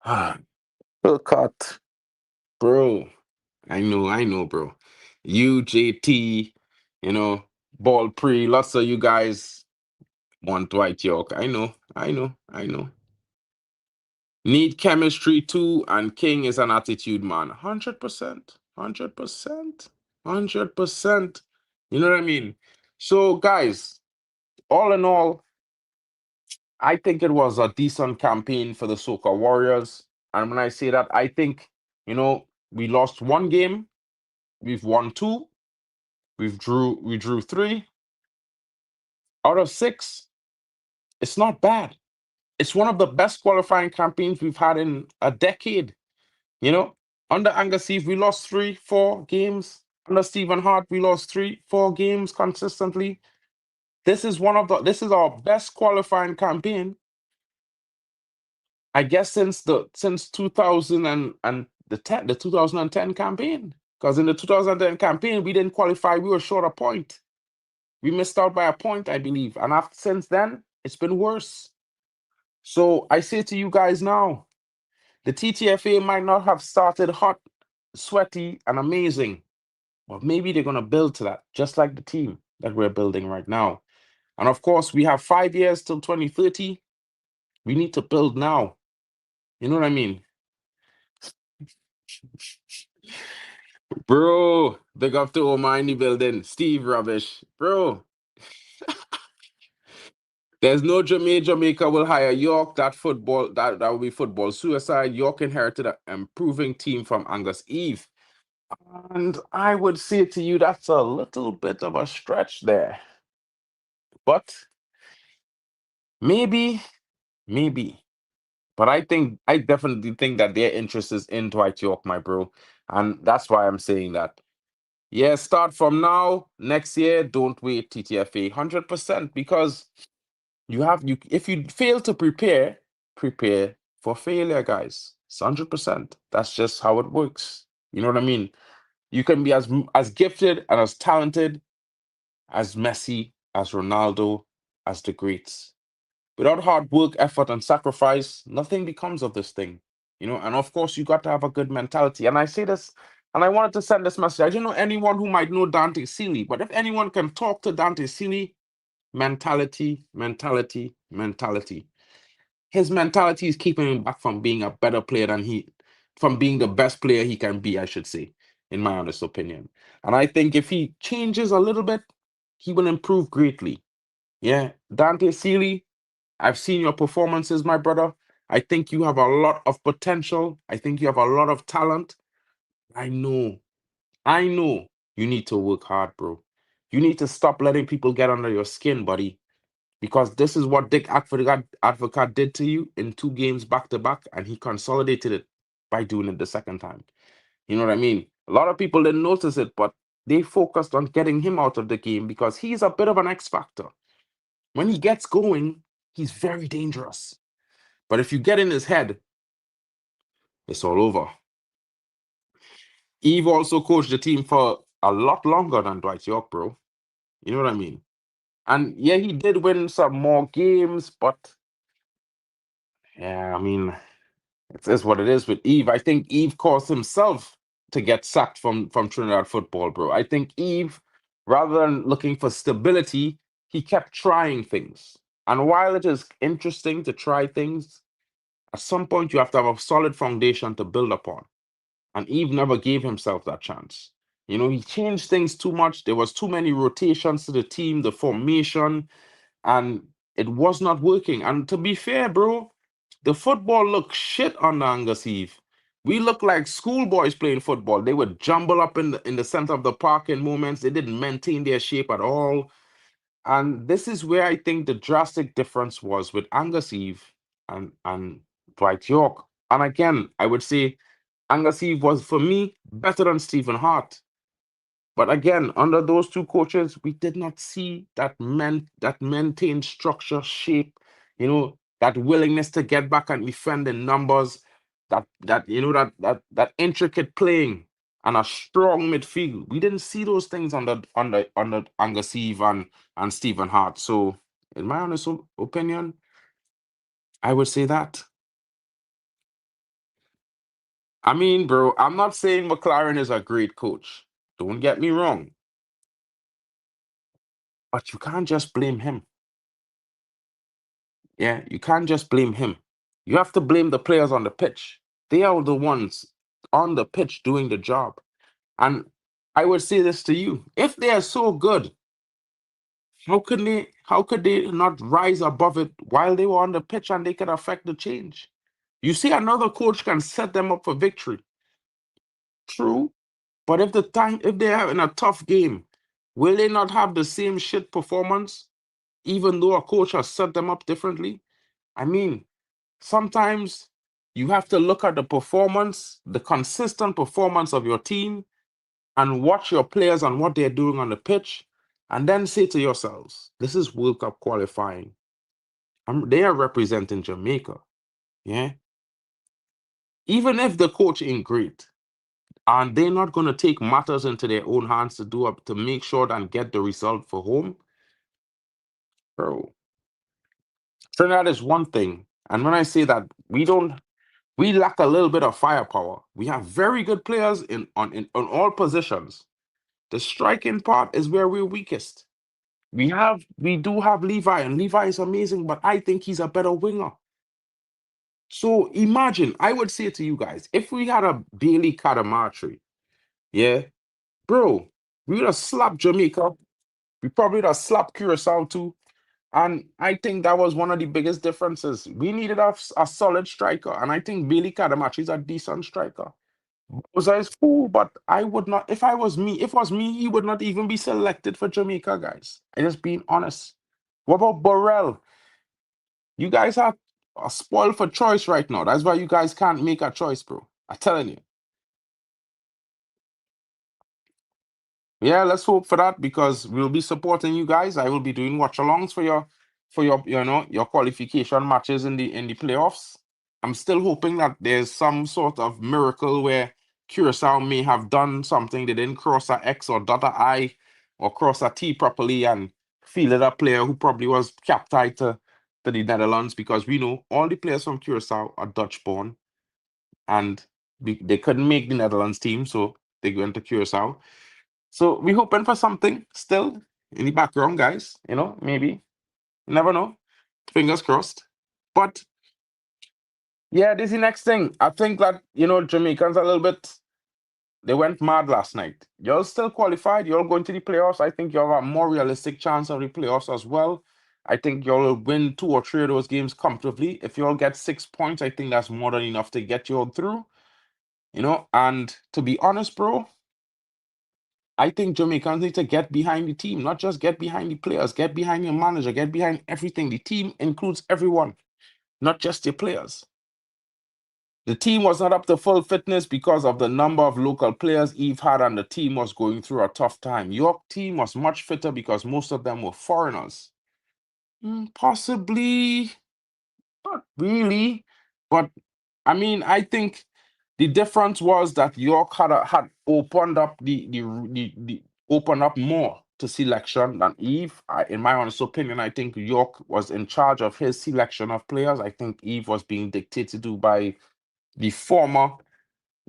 Full cut, bro. I know, bro. UJT, Ball Pre, lots of you guys want Dwight York. I know. Need chemistry too, and King is an attitude man. 100%. 100%. 100%. You know what I mean? So, guys, all in all, I think it was a decent campaign for the Soca Warriors. And when I say that, I think, we lost one game, we've won two, we drew 3 out of 6. It's not bad. It's one of the best qualifying campaigns we've had in a decade. You know, under Angus Eve, we lost 3-4 games. Under Stephen Hart, we lost 3-4 games consistently. This is our best qualifying campaign, I guess, since 2000 and the 2010 campaign. Because in the 2010 campaign, we didn't qualify. We were short a point. We missed out by a point, I believe. And since then, it's been worse. So I say to you guys now, the TTFA might not have started hot, sweaty, and amazing, but maybe they're going to build to that, just like the team that we're building right now. And of course, we have 5 years till 2030. We need to build now. You know what I mean? Bro, big up to Omar in the building. Steve Rubbish. Bro, there's no Jamaica will hire York. That will be football suicide. York inherited an improving team from Angus Eve. And I would say to you, that's a little bit of a stretch there. But maybe. But I definitely think that their interest is in Dwight York, my bro. And that's why I'm saying that. Yeah, start from now. Next year, don't wait, TTFA. 100%, because if you fail to prepare for failure, guys. It's 100%. That's just how it works. You know what I mean? You can be as gifted and as talented as Messi, as Ronaldo, as the greats. Without hard work, effort, and sacrifice, nothing becomes of this thing. You know, and of course, you got to have a good mentality. And I say this, and I wanted to send this message. I don't know anyone who might know Dante Seeley, but if anyone can talk to Dante Seeley, mentality. His mentality is keeping him back from being a better player from being the best player he can be, I should say, in my honest opinion. And I think if he changes a little bit, he will improve greatly. Yeah, Dante Seeley, I've seen your performances, my brother. I think you have a lot of potential. I think you have a lot of talent. I know you need to work hard, bro. You need to stop letting people get under your skin, buddy. Because this is what Dick Advocat did to you in 2 games back to back, and he consolidated it by doing it the second time. You know what I mean? A lot of people didn't notice it, but they focused on getting him out of the game because he's a bit of an X factor. When he gets going, he's very dangerous. But if you get in his head, it's all over. Eve also coached the team for a lot longer than Dwight York, bro. You know what I mean? And yeah, he did win some more games, but yeah, I mean, it is what it is with Eve. I think Eve caused himself to get sacked from Trinidad football, bro. I think Eve, rather than looking for stability, he kept trying things. And while it is interesting to try things, at some point you have to have a solid foundation to build upon. And Eve never gave himself that chance. You know, he changed things too much. There was too many rotations to the team, the formation, and it was not working. And to be fair, bro, the football looked shit on the Angus Eve. We looked like schoolboys playing football. They would jumble up in the center of the park in moments. They didn't maintain their shape at all. And this is where I think the drastic difference was with Angus Eve and Dwight York. And again, I would say Angus Eve was, for me, better than Stephen Hart. But again, under those 2 coaches, we did not see that maintained structure, shape, you know, that willingness to get back and defend in numbers, that intricate playing and a strong midfield. We didn't see those things under Angus Eve and Stephen Hart. So, in my honest opinion, I would say that. I mean, bro, I'm not saying McLaren is a great coach. Don't get me wrong. But you can't just blame him. Yeah, you can't just blame him. You have to blame the players on the pitch. They are the ones on the pitch doing the job. And I would say this to you. If they are so good, how could they not rise above it while they were on the pitch and they could affect the change? You see, another coach can set them up for victory. True. But if they're having a tough game, will they not have the same shit performance? even though a coach has set them up differently. I mean, sometimes you have to look at the performance, the consistent performance of your team, and watch your players and what they're doing on the pitch, and then say to yourselves, this is World Cup qualifying. They are representing Jamaica. Yeah. Even if the coach ain't great, and they're not going to take matters into their own hands to make sure and get the result for home, bro. Trinidad is one thing, and when I say that, we lack a little bit of firepower. We have very good players on all positions. The striking part is where we're weakest. We do have Levi, and Levi is amazing, but I think he's a better winger. So imagine, I would say to you guys, if we had a Bailey Cadamartri, yeah, bro, we would have slapped Jamaica. We probably would have slapped Curacao too. And I think that was one of the biggest differences. We needed a solid striker, and I think Bailey Cadamartri is a decent striker. Boza is cool, but I would not, if it was me, he would not even be selected for Jamaica, guys. I just being honest. What about Burrell? You guys are spoiled for choice right now. That's why you guys can't make a choice, bro. I'm telling you. Yeah, let's hope for that because we'll be supporting you guys. I will be doing watch-alongs for your qualification matches in the playoffs. I'm still hoping that there's some sort of miracle where Curacao may have done something. They didn't cross a X or dot a I or cross a T properly and fielded a player who probably was captied to the Netherlands, because we know all the players from Curacao are Dutch-born and they couldn't make the Netherlands team, so they went to Curacao. So we're hoping for something still in the background, guys. Maybe. You never know. Fingers crossed. But yeah, this is the next thing. I think that, Jamaicans a little bit, they went mad last night. You're still qualified. You're going to the playoffs. I think you have a more realistic chance of the playoffs as well. I think you'll win 2 or 3 of those games comfortably. If you all get 6 points, I think that's more than enough to get you all through. And to be honest, bro, I think Jamaicans need to get behind the team, not just get behind the players, get behind your manager, get behind everything. The team includes everyone, not just your players. The team was not up to full fitness because of the number of local players Eve had, and the team was going through a tough time. Your team was much fitter because most of them were foreigners. Possibly, not really, but I mean, I think the difference was that York had opened up opened up more to selection than Eve. In my honest opinion, I think York was in charge of his selection of players. I think Eve was being dictated to by the former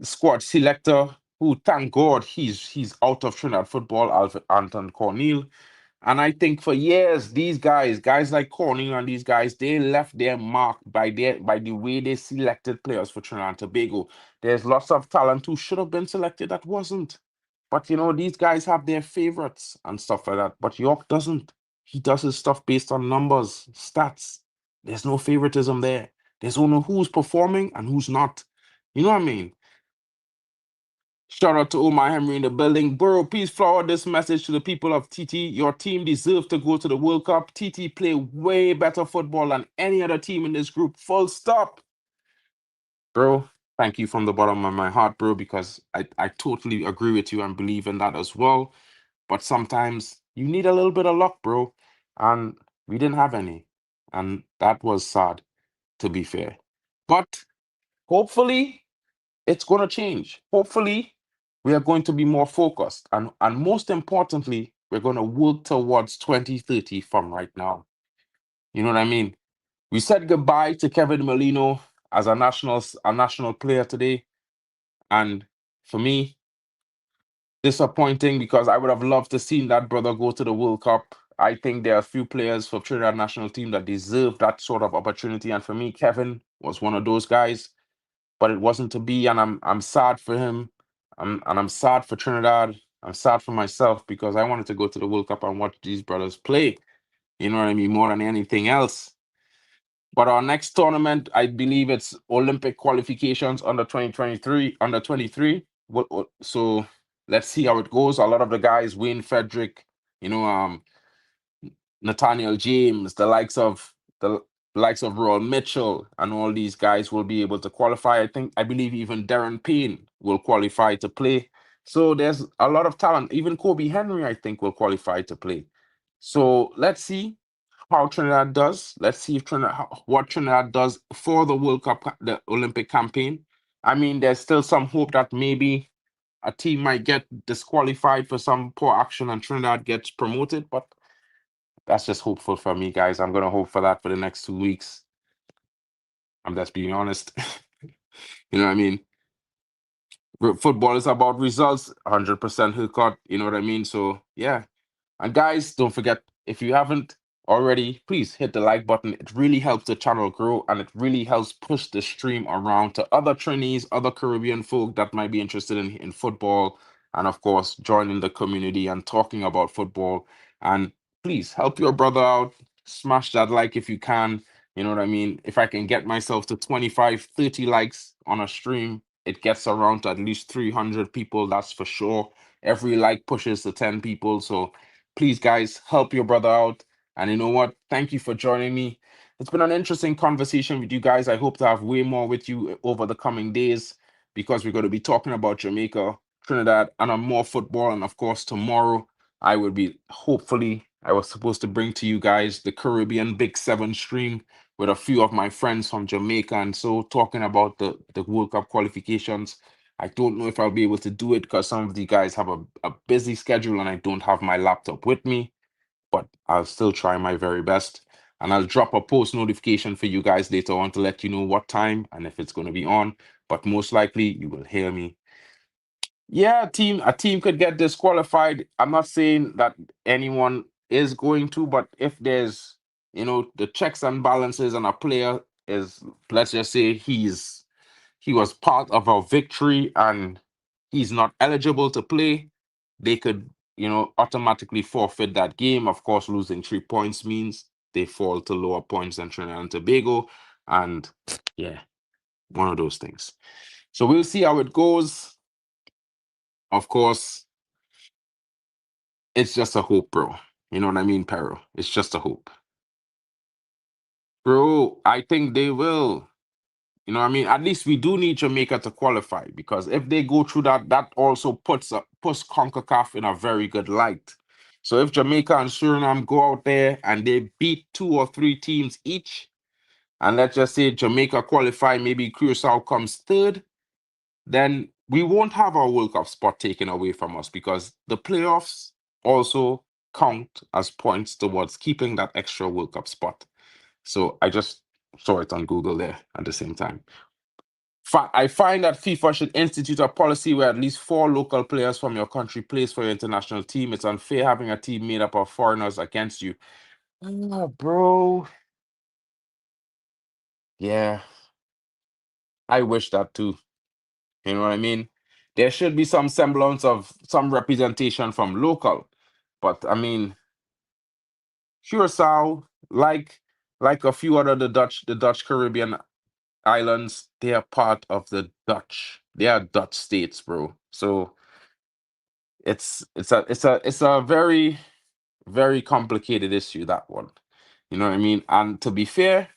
squad selector, who, thank God, he's out of Trinidad football, Alfred Anton Cornel. And I think for years, these guys like Cornel and these guys, they left their mark by the way they selected players for Trinidad and Tobago. There's lots of talent who should have been selected that wasn't. But these guys have their favorites and stuff like that. But York doesn't. He does his stuff based on numbers, stats. There's no favoritism there. There's only who's performing and who's not. You know what I mean? Shout out to Omar Henry in the building. Bro, please forward this message to the people of TT. Your team deserves to go to the World Cup. TT play way better football than any other team in this group. Full stop. Bro, thank you from the bottom of my heart, bro, because I totally agree with you and believe in that as well. But sometimes you need a little bit of luck, bro. And we didn't have any. And that was sad, to be fair. But hopefully it's going to change. Hopefully we are going to be more focused. And most importantly, we're going to work towards 2030 from right now. You know what I mean? We said goodbye to Kevin Molino as a national player today. And for me, disappointing, because I would have loved to seen that brother go to the World Cup. I think there are a few players for Trinidad national team that deserve that sort of opportunity. And for me, Kevin was one of those guys, but it wasn't to be. And I'm sad for him. I'm sad for Trinidad. I'm sad for myself because I wanted to go to the World Cup and watch these brothers play. You know what I mean? More than anything else. But our next tournament, I believe it's Olympic qualifications under 2023, under 23. So let's see how it goes. A lot of the guys, Wayne Frederick, Nathaniel James, the likes of Roy Mitchell, and all these guys will be able to qualify. I believe even Darren Payne will qualify to play. So there's a lot of talent. Even Kobe Henry, I think, will qualify to play. So let's see how Trinidad does. Let's see if what Trinidad does for the World Cup, the Olympic campaign. I mean, there's still some hope that maybe a team might get disqualified for some poor action and Trinidad gets promoted, but that's just hopeful for me, guys. I'm gonna hope for that for the next 2 weeks. I'm just being honest. You know what I mean? Football is about results, 100% haircut. You know what I mean? So yeah. And guys, don't forget, if you haven't already, please hit the like button. It really helps the channel grow and it really helps push the stream around to other Trinis, other Caribbean folk that might be interested in football. And of course, joining the community and talking about football. And please help your brother out. Smash that like if you can. You know what I mean? If I can get myself to 25, 30 likes on a stream, it gets around to at least 300 people, that's for sure. Every like pushes to 10 people. So please, guys, help your brother out. And you know what? Thank you for joining me. It's been an interesting conversation with you guys. I hope to have way more with you over the coming days because we're going to be talking about Jamaica, Trinidad, and more football. And of course, tomorrow I will be I was supposed to bring to you guys the Caribbean Big Seven stream with a few of my friends from Jamaica and so talking about the World Cup qualifications. I don't know if I'll be able to do it because some of the guys have a busy schedule and I don't have my laptop with me, but I'll still try my very best. And I'll drop a post notification for you guys later on to let you know what time and if it's going to be on. But most likely you will hear me. Yeah, a team could get disqualified. I'm not saying that anyone is going to, but if there's, the checks and balances and a player is, let's just say he was part of a victory and he's not eligible to play, they could, automatically forfeit that game. Of course, losing 3 points means they fall to lower points than Trinidad and Tobago. And yeah, one of those things. So we'll see how it goes. Of course, it's just a hope, bro. You know what I mean, Pero? It's just a hope. Bro, I think they will. You know what I mean? At least we do need Jamaica to qualify because if they go through that also puts CONCACAF in a very good light. So if Jamaica and Suriname go out there and they beat 2 or 3 teams each, and let's just say Jamaica qualify, maybe Curacao comes third, then we won't have our World Cup spot taken away from us because the playoffs also count as points towards keeping that extra World Cup spot. So I just saw it on Google there at the same time. I find that FIFA should institute a policy where at least 4 local players from your country plays for your international team. It's unfair having a team made up of foreigners against you. Bro. Yeah. I wish that too. You know what I mean? There should be some semblance of some representation from local. But I mean, Curacao, like a few other the Dutch Caribbean islands, they are part of the Dutch. They are Dutch states, bro. So it's a very, very complicated issue, that one. You know what I mean? And to be fair,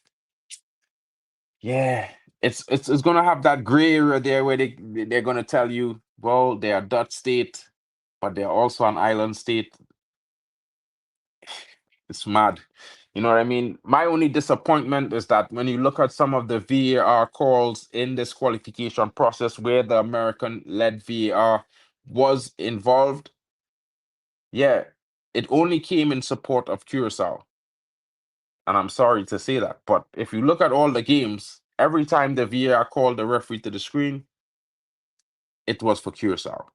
yeah, it's gonna have that gray area there where they're gonna tell you, well, they're a Dutch state, but they're also an island state. It's mad. You know what I mean? My only disappointment is that when you look at some of the VAR calls in this qualification process where the American-led VAR was involved, yeah, it only came in support of Curacao. And I'm sorry to say that, but if you look at all the games, every time the VAR called the referee to the screen, it was for Curacao.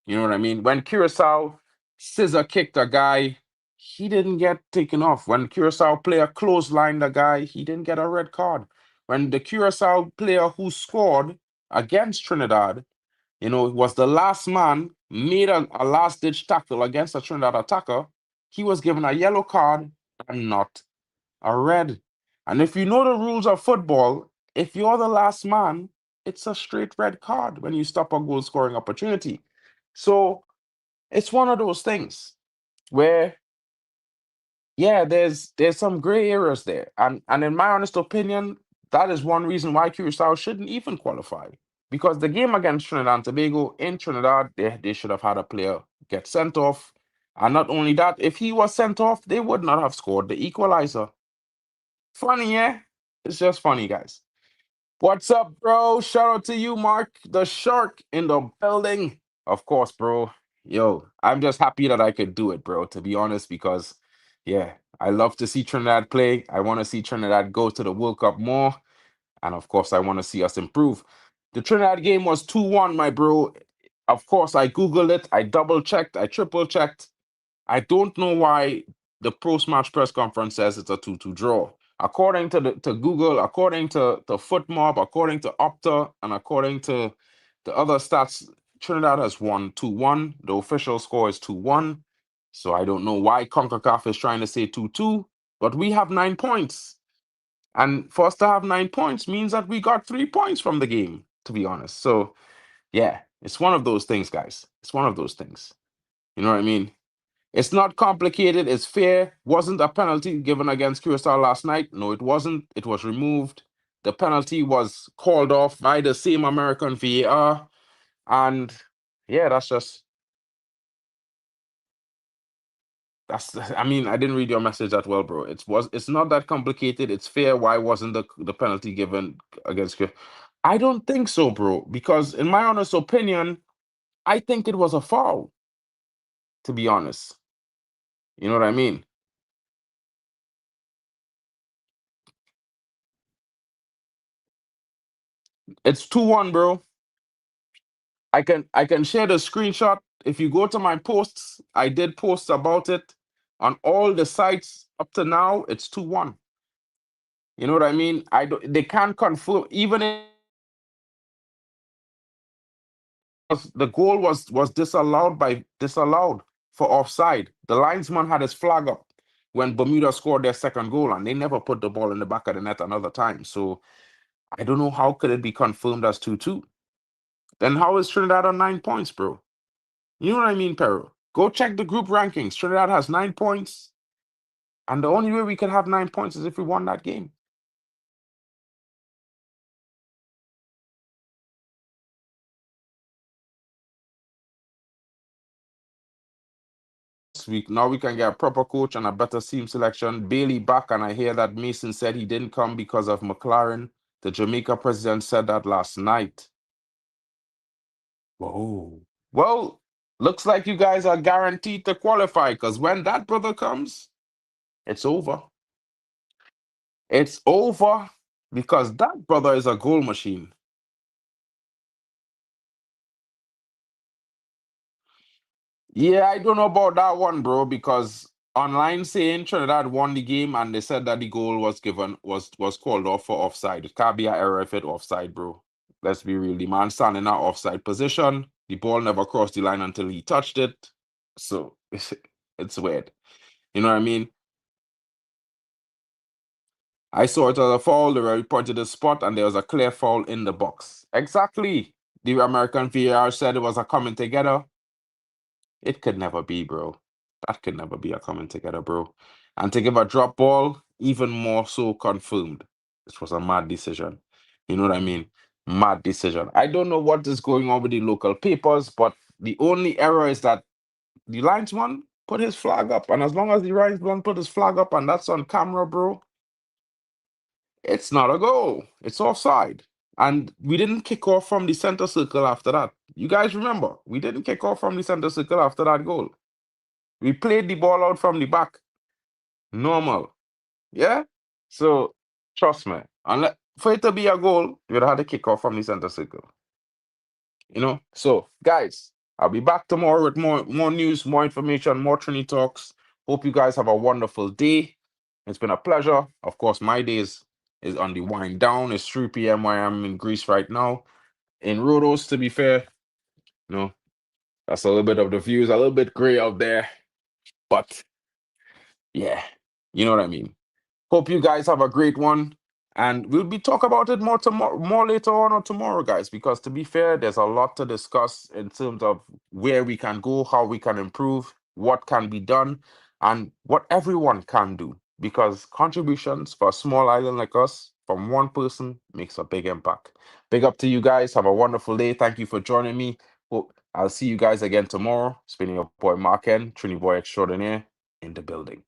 You know what I mean? When Curacao scissor kicked a guy, he didn't get taken off. When Curacao player clotheslined a guy, he didn't get a red card. When the Curacao player who scored against Trinidad, was the last man, made a last-ditch tackle against a Trinidad attacker, he was given a yellow card and not a red. And if you know the rules of football, if you're the last man, it's a straight red card when you stop a goal scoring opportunity. So it's one of those things where yeah, there's some gray areas there, and in my honest opinion, that is one reason why Curacao shouldn't even qualify. Because the game against Trinidad and Tobago in Trinidad, they should have had a player get sent off, and not only that, if he was sent off, they would not have scored the equalizer. Funny, yeah, it's just funny, guys. What's up, bro? Shout out to you, Mark the Shark in the building. Of course, bro. Yo, I'm just happy that I could do it, bro, to be honest, because yeah, I love to see Trinidad play. I want to see Trinidad go to the World Cup more. And of course, I want to see us improve. The Trinidad game was 2-1, my bro. Of course, I Googled it, I double checked, I triple checked. I don't know why the post-match press conference says it's a 2-2 draw. According to Google, according to FootMob, according to Opta, and according to the other stats, Trinidad has won 2-1. The official score is 2-1. So I don't know why CONCACAF is trying to say 2-2, but we have 9 points. And for us to have 9 points means that we got 3 points from the game, to be honest. So yeah, it's one of those things, guys. It's one of those things. You know what I mean? It's not complicated. It's fair. Wasn't a penalty given against Curacao last night? No, it wasn't. It was removed. The penalty was called off by the same American VAR. And yeah, I mean, I didn't read your message that well, bro. It's not that complicated. It's fair. Why wasn't the penalty given against Curacao? I don't think so, bro. Because in my honest opinion, I think it was a foul, to be honest. You know what I mean? It's 2-1, bro. I can share the screenshot. If you go to my posts, I did post about it on all the sites up to now. It's 2-1. You know what I mean? They can't confirm even if the goal was disallowed for offside. The linesman had his flag up when Bermuda scored their second goal, and they never put the ball in the back of the net another time. So I don't know how could it be confirmed as 2-2. Then how is Trinidad on 9 points, bro? You know what I mean, Pero? Go check the group rankings. Trinidad has 9 points, and the only way we can have 9 points is if we won that game. Now we can get a proper coach and a better team selection. Bailey back, and I hear that Mason said he didn't come because of McLaren. The Jamaica president said that last night. Whoa. Well, looks like you guys are guaranteed to qualify, because when that brother comes, it's over. It's over because that brother is a goal machine. Yeah, I don't know about that one, bro, because online saying Trinidad won the game and they said that the goal was called off for offside. It can't be an error if it offside, bro. Let's be real. The man standing in that offside position. The ball never crossed the line until he touched it. So it's weird. You know what I mean? I saw it as a foul. They reported the spot and there was a clear foul in the box. Exactly. The American VAR said it was a coming together. It could never be, bro. That could never be a coming together, bro. And to give a drop ball, even more so confirmed. This was a mad decision. You know what I mean? Mad decision. I don't know what is going on with the local papers, but the only error is that the linesman put his flag up. And as long as the linesman put his flag up and that's on camera, bro, it's not a goal. It's offside. And we didn't kick off from the center circle after that. You guys remember, we didn't kick off from the center circle after that goal. We played the ball out from the back. Normal. Yeah? So, trust me. Unless, for it to be a goal, you'd have had to kick off from the center circle. You know? So, guys, I'll be back tomorrow with more news, more information, more Trini talks. Hope you guys have a wonderful day. It's been a pleasure. Of course, my days is on the wind down. It's 3 p.m. where I'm in Greece right now. In Rhodos, to be fair, you know, that's a little bit of the views, a little bit gray out there. But yeah, you know what I mean. Hope you guys have a great one. And we'll be talk about it more tomorrow, more later on or tomorrow, guys, because to be fair, there's a lot to discuss in terms of where we can go, how we can improve, what can be done. and what everyone can do, because contributions for a small island like us from one person makes a big impact. Big up to you guys. Have a wonderful day. Thank you for joining me. Hope I'll see you guys again tomorrow. It's been your boy Marken, Trini Boy Extraordinaire, in the building.